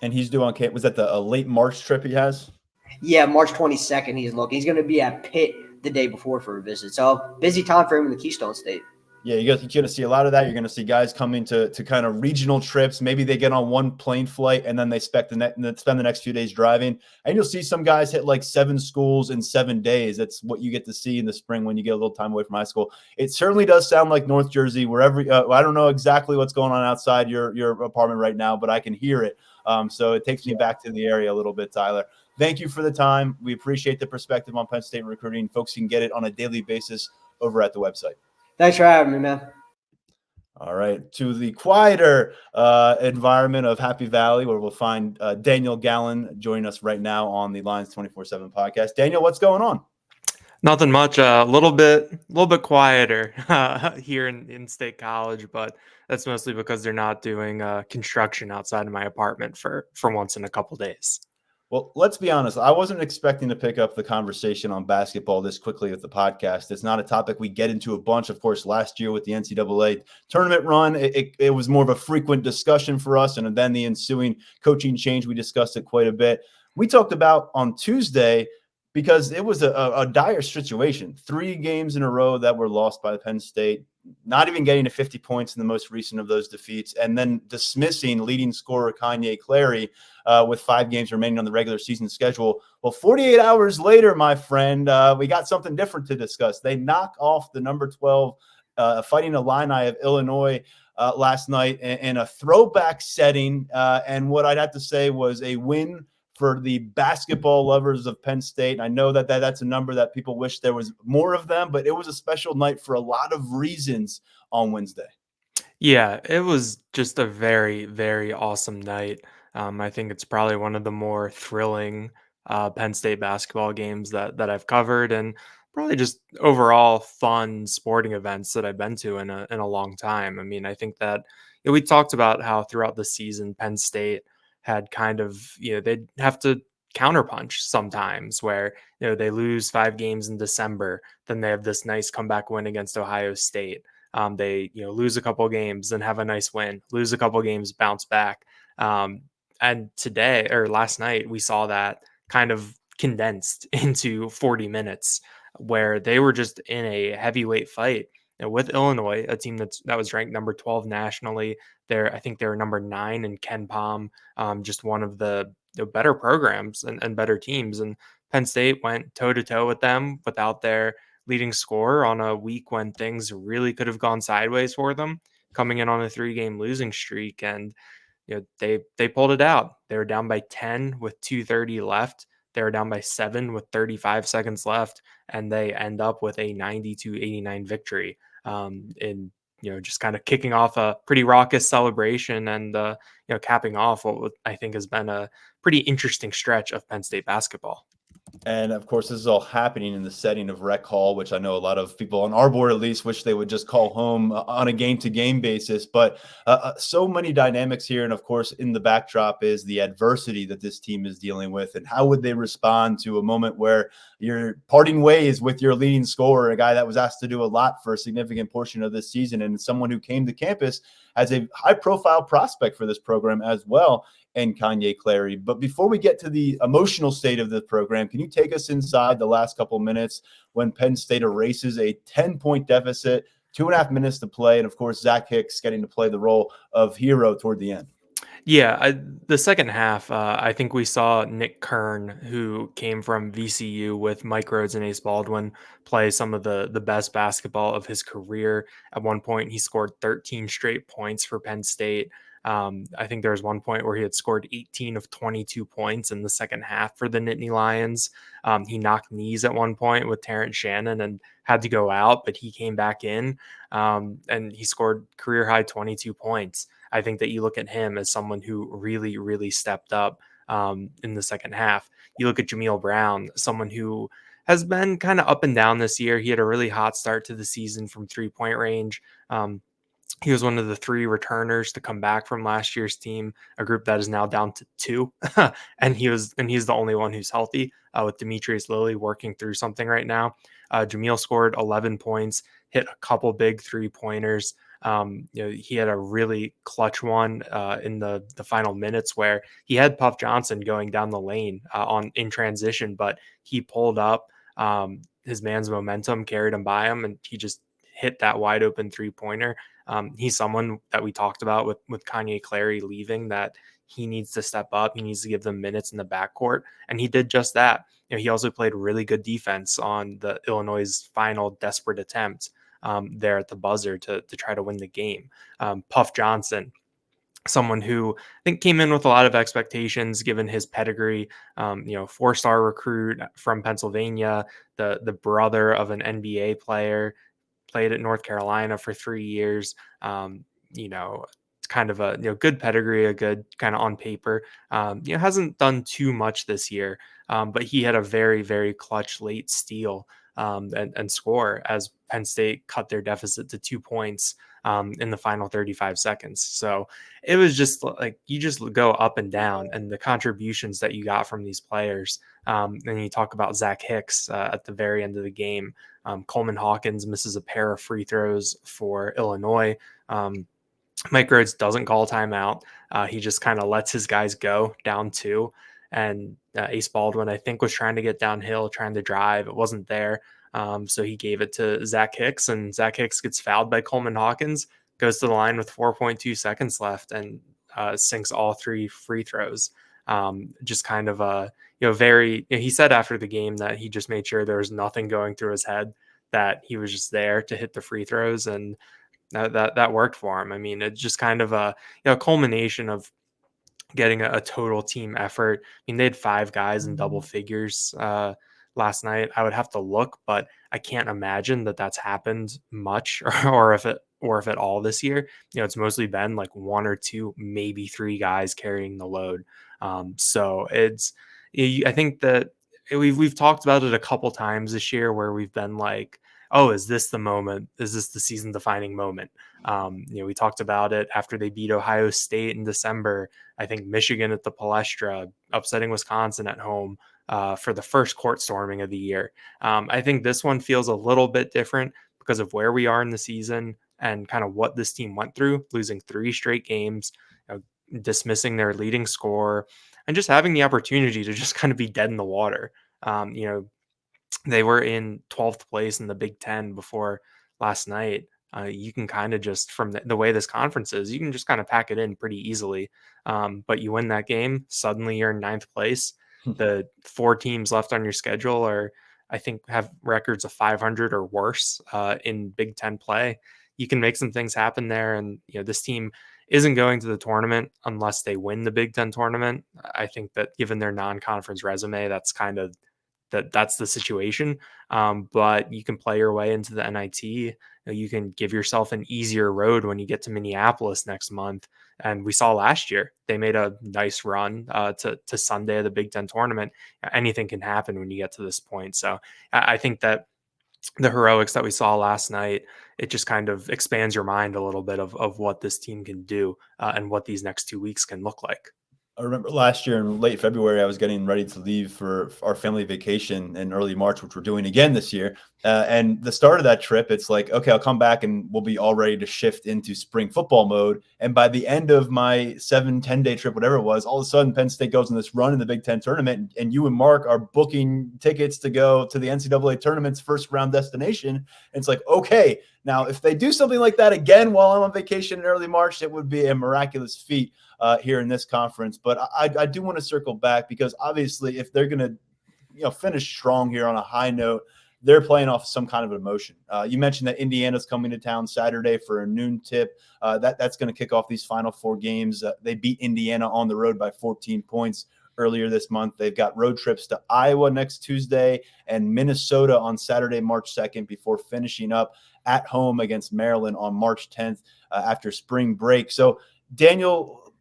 And he's due on camp. Was that a late March trip he has? Yeah, March 22nd he's looking. He's going to be at Pitt the day before for a visit. So busy time for him in the Keystone State. Yeah, you're going to see a lot of that. You're going to see guys coming to kind of regional trips. Maybe they get on one plane flight and then they spend the next few days driving. And you'll see some guys hit like 7 schools in 7 days. That's what you get to see in the spring when you get a little time away from high school. It certainly does sound like North Jersey, wherever. I don't know exactly what's going on outside your apartment right now, but I can hear it. So it takes me back to the area a little bit, Tyler. Thank you for the time. We appreciate the perspective on Penn State recruiting. Folks can get it on a daily basis over at the website. Thanks for having me, man. All right, to the quieter environment of Happy Valley, where we'll find Daniel Gallen joining us right now on the Lions247 Podcast. Daniel, what's going on? Nothing much. A little bit quieter here in State College, but that's mostly because they're not doing construction outside of my apartment for once in a couple days. Well, let's be honest. I wasn't expecting to pick up the conversation on basketball this quickly with the podcast. It's not a topic we get into a bunch. Of course, last year with the NCAA tournament run, it was more of a frequent discussion for us. And then the ensuing coaching change, we discussed it quite a bit. We talked about on Tuesday because it was a dire situation. 3 games in a row that were lost by Penn State, not even getting to 50 points in the most recent of those defeats, and then dismissing leading scorer Kanye Clary with 5 games remaining on the regular season schedule. Well, 48 hours later, my friend, we got something different to discuss. They knock off the number 12 Fighting Illini of Illinois last night in a throwback setting, and what I'd have to say was a win for the basketball lovers of Penn State. I know that's a number that people wish there was more of them, but it was a special night for a lot of reasons on Wednesday. Yeah, it was just a very, very awesome night. I think it's probably one of the more thrilling Penn State basketball games that I've covered, and probably just overall fun sporting events that I've been to in a long time. I think that we talked about how throughout the season Penn State had kind of, they'd have to counterpunch sometimes where, they lose 5 games in December, then they have this nice comeback win against Ohio State. They, lose a couple games and have a nice win, lose a couple games, bounce back. And last night, we saw that kind of condensed into 40 minutes where they were just in a heavyweight fight. With Illinois, a team that was ranked number 12 nationally, I think they were number 9 in Ken Pom, just one of the better programs and better teams. And Penn State went toe-to-toe with them without their leading scorer on a week when things really could have gone sideways for them, coming in on a 3-game losing streak. And they pulled it out. They were down by 10 with 2:30 left. They were down by 7 with 35 seconds left, and they end up with a 92-89 victory. In just kind of kicking off a pretty raucous celebration and capping off what I think has been a pretty interesting stretch of Penn State basketball. And of course, this is all happening in the setting of Rec Hall, which I know a lot of people on our board, at least, wish they would just call home on a game-to-game basis. But so many dynamics here. And of course, in the backdrop is the adversity that this team is dealing with. And how would they respond to a moment where you're parting ways with your leading scorer, a guy that was asked to do a lot for a significant portion of this season, and someone who came to campus as a high-profile prospect for this program as well, and Kanye Clary. But before we get to the emotional state of the program, can you take us inside the last couple minutes when Penn State erases a 10-point deficit, 2.5 minutes to play, and of course, Zach Hicks getting to play the role of hero toward the end? Yeah, the second half, I think we saw Nick Kern, who came from VCU with Mike Rhodes and Ace Baldwin, play some of the best basketball of his career. At one point, he scored 13 straight points for Penn State. I think there was one point where he had scored 18 of 22 points in the second half for the Nittany Lions. He knocked knees at one point with Terrence Shannon and had to go out, but he came back in, and he scored career high 22 points. I think that you look at him as someone who really, really stepped up in the second half. You look at Jameel Brown, someone who has been kind of up and down this year. He had a really hot start to the season from 3-point range. He was one of the 3 returners to come back from last year's team, a group that is now down to 2. and he's the only one who's healthy, with Demetrius Lilly working through something right now. Jameel scored 11 points, hit a couple big 3-pointers. He had a really clutch one in the final minutes where he had Puff Johnson going down the lane in transition, but he pulled up. His man's momentum carried him by him, and he just hit that wide open 3-pointer. He's someone that we talked about with Kanye Clary leaving, that he needs to step up. He needs to give them minutes in the backcourt, and he did just that. He also played really good defense on the Illinois' final desperate attempt there at the buzzer to try to win the game. Puff Johnson, someone who I think came in with a lot of expectations given his pedigree, 4-star recruit from Pennsylvania, the brother of an NBA player, played at North Carolina for 3 years. It's kind of a good pedigree, a good kind of on paper. Hasn't done too much this year, but he had a very, very clutch late steal and score as Penn State cut their deficit to 2 points in the final 35 seconds. So it was just like, you just go up and down, and the contributions that you got from these players. And you talk about Zach Hicks at the very end of the game. Coleman Hawkins misses a pair of free throws for Illinois. Mike Rhodes doesn't call timeout. He just kind of lets his guys go down 2. And Ace Baldwin, I think, was trying to get downhill, trying to drive. It wasn't there. So he gave it to Zach Hicks, and Zach Hicks gets fouled by Coleman Hawkins, goes to the line with 4.2 seconds left, and sinks all 3 free throws. Just kind of a, he said after the game that he just made sure there was nothing going through his head, that he was just there to hit the free throws, and that worked for him. I mean, it's just kind of a culmination of getting a total team effort. I mean, they had 5 guys in double figures last night. I would have to look, but I can't imagine that that's happened much or if at all this year. It's mostly been like 1 or 2, maybe 3 guys carrying the load. So I think that we've talked about it a couple times this year where we've been like, oh, is this the moment? Is this the season defining moment? We talked about it after they beat Ohio State in December. I think Michigan at the Palestra, upsetting Wisconsin at home for the first court storming of the year. I think this one feels a little bit different because of where we are in the season and kind of what this team went through, losing 3 straight games, dismissing their leading scorer, and just having the opportunity to just kind of be dead in the water. They were in 12th place in the Big Ten before last night. You can kind of just, from the way this conference is, you can just kind of pack it in pretty easily. But you win that game, suddenly you're in 9th place. The 4 teams left on your schedule are, I think, have records of 500 or worse in Big Ten play. You can make some things happen there. And, this team isn't going to the tournament unless they win the Big Ten tournament. I think that given their non-conference resume, that's kind of that's the situation. But you can play your way into the NIT. You can give yourself an easier road when you get to Minneapolis next month. And we saw last year, they made a nice run to Sunday of the Big Ten tournament. Anything can happen when you get to this point. So I think that the heroics that we saw last night, it just kind of expands your mind a little bit of what this team can do and what these next 2 weeks can look like. I remember last year in late February, I was getting ready to leave for our family vacation in early March, which we're doing again this year. And the start of that trip, it's like, okay, I'll come back and we'll be all ready to shift into spring football mode. And by the end of my 7-10-day trip, whatever it was, all of a sudden Penn State goes on this run in the Big Ten tournament. And you and Mark are booking tickets to go to the NCAA tournament's first round destination. And it's like, okay, Now, if they do something like that again while I'm on vacation in early March, it would be a miraculous feat here in this conference. But I do want to circle back because obviously if they're going to finish strong here on a high note, they're playing off some kind of emotion. You mentioned that Indiana's coming to town Saturday for a noon tip. That's going to kick off these final 4 games. They beat Indiana on the road by 14 points earlier this month. They've got road trips to Iowa next Tuesday and Minnesota on Saturday, March 2nd, before finishing up at home against Maryland on March 10th after spring break. So, Daniel,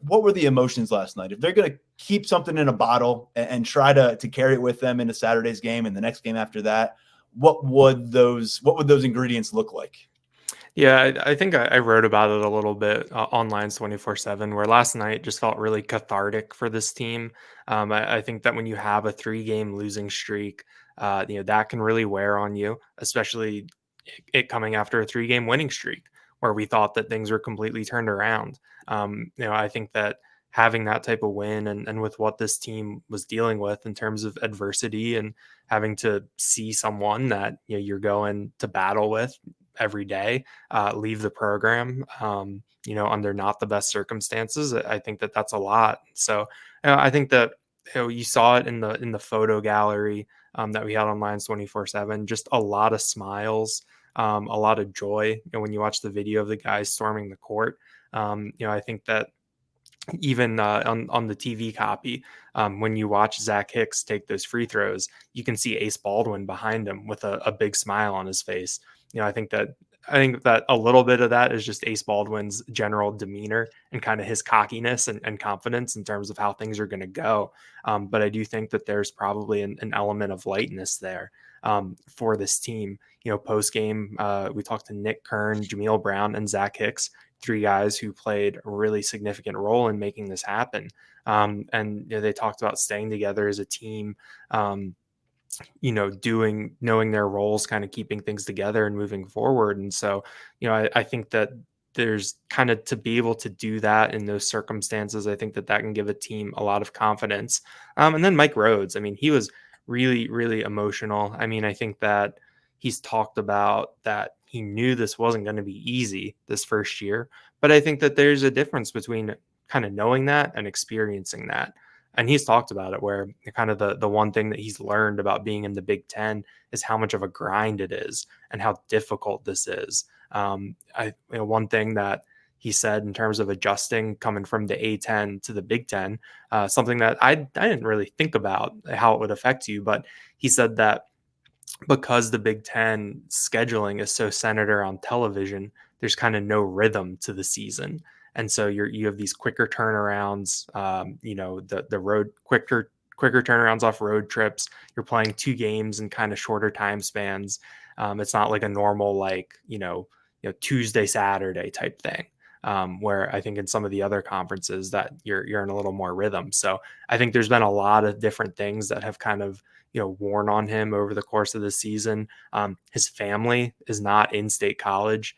what were the emotions last night? If they're going to keep something in a bottle and try to carry it with them into Saturday's game and the next game after that, what would those ingredients look like? Yeah, I think I wrote about it a little bit on Lions247, where last night just felt really cathartic for this team. I think that when you have a 3-game losing streak, that can really wear on you, especially it coming after a 3-game winning streak, where we thought that things were completely turned around. I think that having that type of win and with what this team was dealing with in terms of adversity and having to see someone that you're going to battle with every day leave the program under not the best circumstances, I think that that's a lot. So I think that you saw it in the photo gallery that we had on Lions247, just a lot of smiles, a lot of joy when you watch the video of the guys storming the court. I think that even on the TV copy, when you watch Zach Hicks take those free throws, you can see Ace Baldwin behind him with a big smile on his face. I think that a little bit of that is just Ace Baldwin's general demeanor and kind of his cockiness and confidence in terms of how things are going to go. But I do think that there's probably an element of lightness there for this team. Post game, we talked to Nick Kern, Jameel Brown, and Zach Hicks, 3 guys who played a really significant role in making this happen. And they talked about staying together as a team, knowing their roles, kind of keeping things together and moving forward. And so, I think that there's kind of, to be able to do that in those circumstances, I think that can give a team a lot of confidence. And then Mike Rhodes, he was really, really emotional. I think that he's talked about that he knew this wasn't going to be easy this first year, but I think that there's a difference between kind of knowing that and experiencing that. And he's talked about it, where kind of the one thing that he's learned about being in the Big Ten is how much of a grind it is and how difficult this is. One thing that he said in terms of adjusting coming from the A-10 to the Big Ten, something that I didn't really think about how it would affect you, but he said that because the Big Ten scheduling is so centered around television, there's kind of no rhythm to the season. And so you have these quicker turnarounds, the road quicker turnarounds off road trips. You're playing 2 games in kind of shorter time spans. It's not like a normal, Tuesday, Saturday type thing, where I think in some of the other conferences that you're in a little more rhythm. So I think there's been a lot of different things that have kind of, worn on him over the course of the season. His family is not in State College.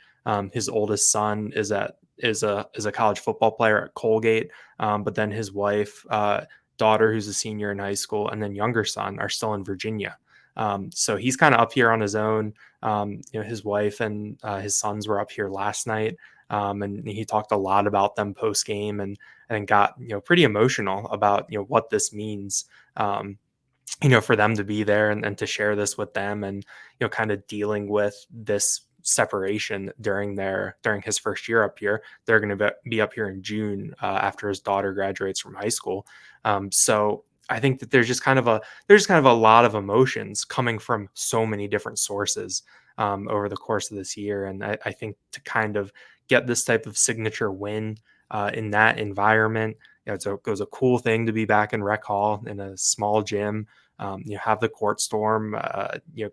His oldest son is a college football player at Colgate, but then his wife, daughter, who's a senior in high school, and then younger son are still in Virginia. So he's kind of up here on his own. His wife and his sons were up here last night, and he talked a lot about them post game, and got pretty emotional about what this means. For them to be there and to share this with them, and kind of dealing with this separation during his first year up here. They're going to be up here in June after his daughter graduates from high school. So I think that there's just kind of a lot of emotions coming from so many different sources over the course of this year. And I think to kind of get this type of signature win in that environment, it was a cool thing to be back in Rec Hall in a small gym. Have the court storm,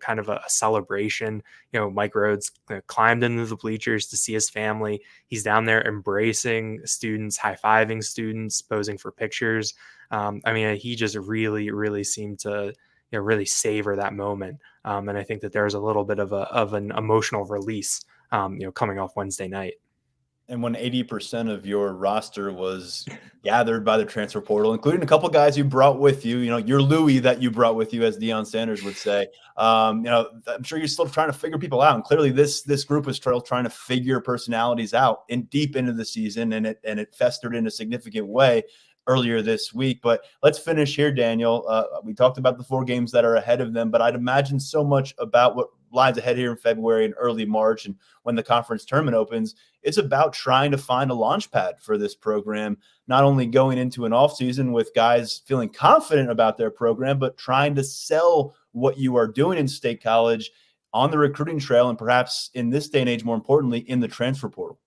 kind of a celebration. Mike Rhodes climbed into the bleachers to see his family. He's down there embracing students, high-fiving students, posing for pictures. He just really, really seemed to really savor that moment. And I think that there's a little bit of an emotional release, coming off Wednesday night. And when 80% of your roster was gathered by the transfer portal, including a couple guys you brought with you, your Louis that you brought with you, as Deion Sanders would say, I'm sure you're still trying to figure people out. And clearly this group is still trying to figure personalities out deep into the season, and it festered in a significant way earlier this week. But let's finish here, Daniel. We talked about the 4 games that are ahead of them, but I'd imagine so much about what lies ahead here in February and early March, and when the conference tournament opens, it's about trying to find a launch pad for this program, not only going into an offseason with guys feeling confident about their program, but trying to sell what you are doing in State College on the recruiting trail, and perhaps in this day and age, more importantly, in the transfer portal.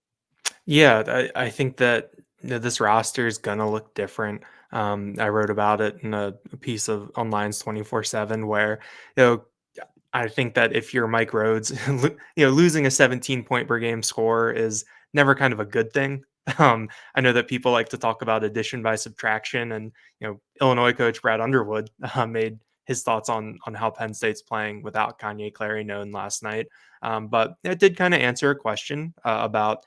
Yeah, I think that this roster is going to look different. I wrote about it in a piece on Lions247 where, I think that if you're Mike Rhodes, losing a 17-point per game score is never kind of a good thing. I know that people like to talk about addition by subtraction, and Illinois coach Brad Underwood made his thoughts on how Penn State's playing without Kanye Clary known last night. But it did kind of answer a question about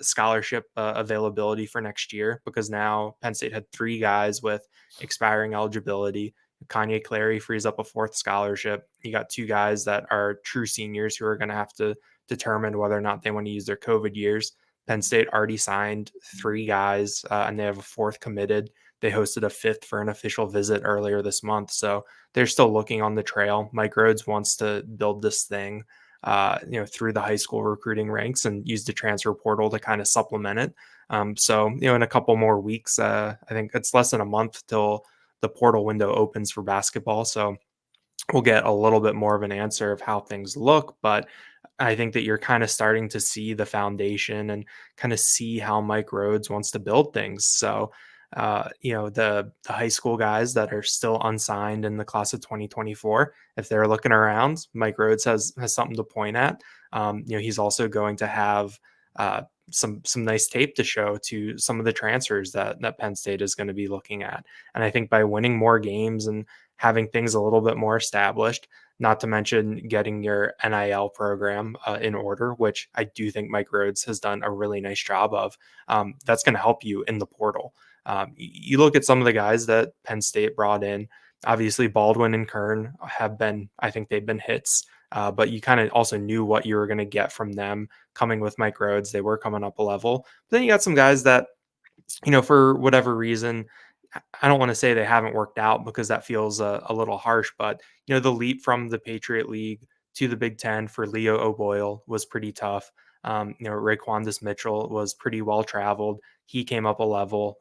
scholarship availability for next year, because now Penn State had 3 guys with expiring eligibility. Kanye Clary frees up a 4th scholarship. You got 2 guys that are true seniors who are going to have to determine whether or not they want to use their COVID years. Penn State already signed 3 guys, and they have a 4th committed. They hosted a 5th for an official visit earlier this month. So they're still looking on the trail. Mike Rhodes wants to build this thing, through the high school recruiting ranks, and use the transfer portal to kind of supplement it. So in a couple more weeks, I think it's less than a month till the portal window opens for basketball. So we'll get a little bit more of an answer of how things look, but I think that you're kind of starting to see the foundation and kind of see how Mike Rhodes wants to build things. So, the high school guys that are still unsigned in the class of 2024, if they're looking around, Mike Rhodes has something to point at. He's also going to have some nice tape to show to some of the transfers that Penn State is going to be looking at. And I think by winning more games and having things a little bit more established, not to mention getting your NIL program in order, which I do think Mike Rhodes has done a really nice job of, that's going to help you in the portal. You look at some of the guys that Penn State brought in. Obviously, Baldwin and Kern I think they've been hits. But you kind of also knew what you were going to get from them coming with Mike Rhodes. They were coming up a level. But then you got some guys that, for whatever reason, I don't want to say they haven't worked out, because that feels a little harsh. But, the leap from the Patriot League to the Big Ten for Leo O'Boyle was pretty tough. Raquandis Mitchell was pretty well traveled. He came up a level,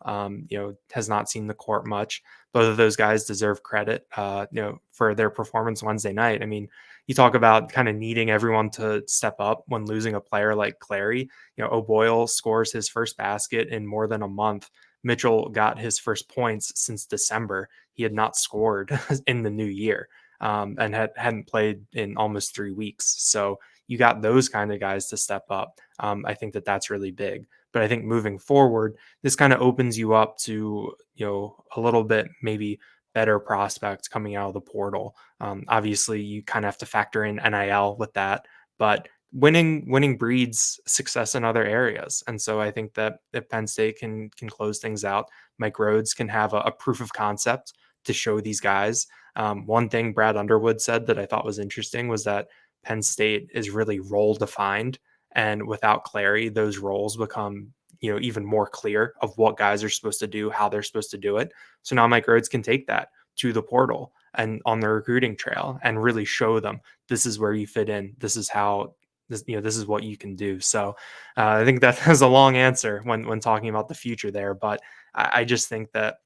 has not seen the court much. Both of those guys deserve credit, for their performance Wednesday night. I mean, you talk about kind of needing everyone to step up when losing a player like Clary. O'Boyle scores his first basket in more than a month. Mitchell got his first points since December. He had not scored in the new year, and hadn't played in almost 3 weeks. So you got those kind of guys to step up. I think that's really big. But I think moving forward, this kind of opens you up to, a little bit maybe better prospects coming out of the portal. Obviously, you kind of have to factor in NIL with that, but winning breeds success in other areas. And so I think that if Penn State can close things out, Mike Rhodes can have a proof of concept to show these guys. One thing Brad Underwood said that I thought was interesting was that Penn State is really role defined, and without Clary, those roles become even more clear of what guys are supposed to do, how they're supposed to do it. So now Mike Rhodes can take that to the portal and on the recruiting trail and really show them, this is where you fit in. This is how this is what you can do. So I think that has a long answer when talking about the future there, but I just think that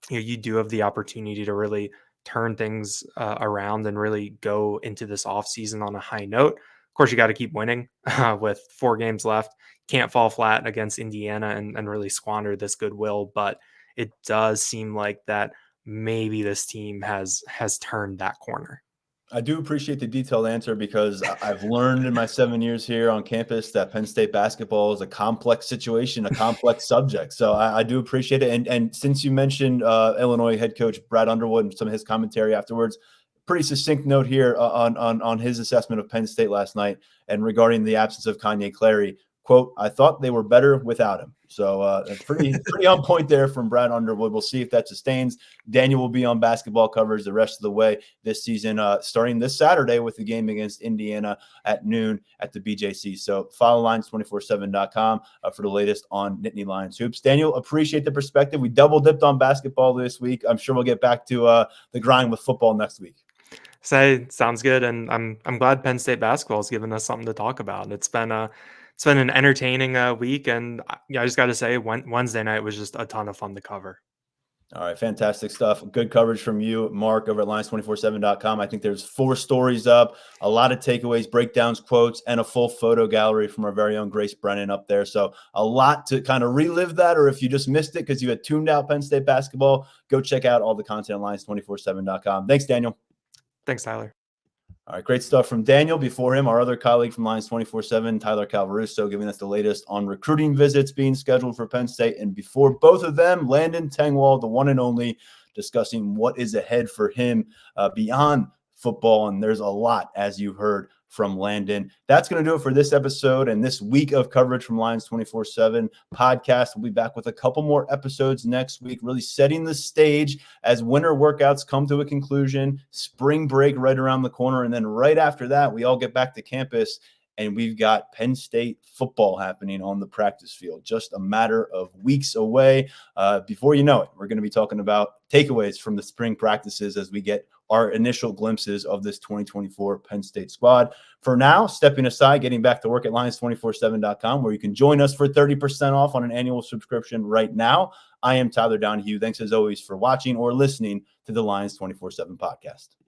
you do have the opportunity to really turn things around and really go into this offseason on a high note. Of course, you got to keep winning with 4 games left. Can't fall flat against Indiana and really squander this goodwill. But it does seem like that maybe this team has turned that corner. I do appreciate the detailed answer, because I've learned in my 7 years here on campus that Penn State basketball is a complex situation, a complex subject. So I do appreciate it. And since you mentioned Illinois head coach Brad Underwood and some of his commentary afterwards, pretty succinct note here on his assessment of Penn State last night and regarding the absence of Kanye Clary. quote, "I thought they were better without him." So pretty on point there from Brad Underwood. We'll see if that sustains. Daniel will be on basketball coverage the rest of the way this season, starting this Saturday with the game against Indiana at noon at the BJC. So follow lions247.com for the latest on Nittany Lions hoops. Daniel, appreciate the perspective. We double dipped on basketball this week. I'm sure we'll get back to the grind with football next week. Sounds good, and I'm glad Penn State basketball has given us something to talk about. It's been an entertaining week, and I just got to say, Wednesday night was just a ton of fun to cover. All right, fantastic stuff. Good coverage from you, Mark, over at lions247.com. I think there's 4 stories up, a lot of takeaways, breakdowns, quotes, and a full photo gallery from our very own Grace Brennan up there. So a lot to kind of relive that, or if you just missed it because you had tuned out Penn State basketball, go check out all the content at lions247.com. Thanks, Daniel. Thanks, Tyler. All right, great stuff from Daniel. Before him, our other colleague from Lions247, Tyler Calvaruso, giving us the latest on recruiting visits being scheduled for Penn State. And before both of them, Landon Tengwall, the one and only, discussing what is ahead for him beyond football. And there's a lot, as you heard from Landon. That's going to do it for this episode and this week of coverage from Lions247 Podcast. We'll be back with a couple more episodes next week, really setting the stage as winter workouts come to a conclusion, spring break right around the corner, and then right after that, we all get back to campus and we've got Penn State football happening on the practice field. Just a matter of weeks away. Before you know it, we're going to be talking about takeaways from the spring practices as we get our initial glimpses of this 2024 Penn State squad. For now, stepping aside, getting back to work at lions247.com, where you can join us for 30% off on an annual subscription right now. I am Tyler Donahue. Thanks as always for watching or listening to the Lions247 Podcast.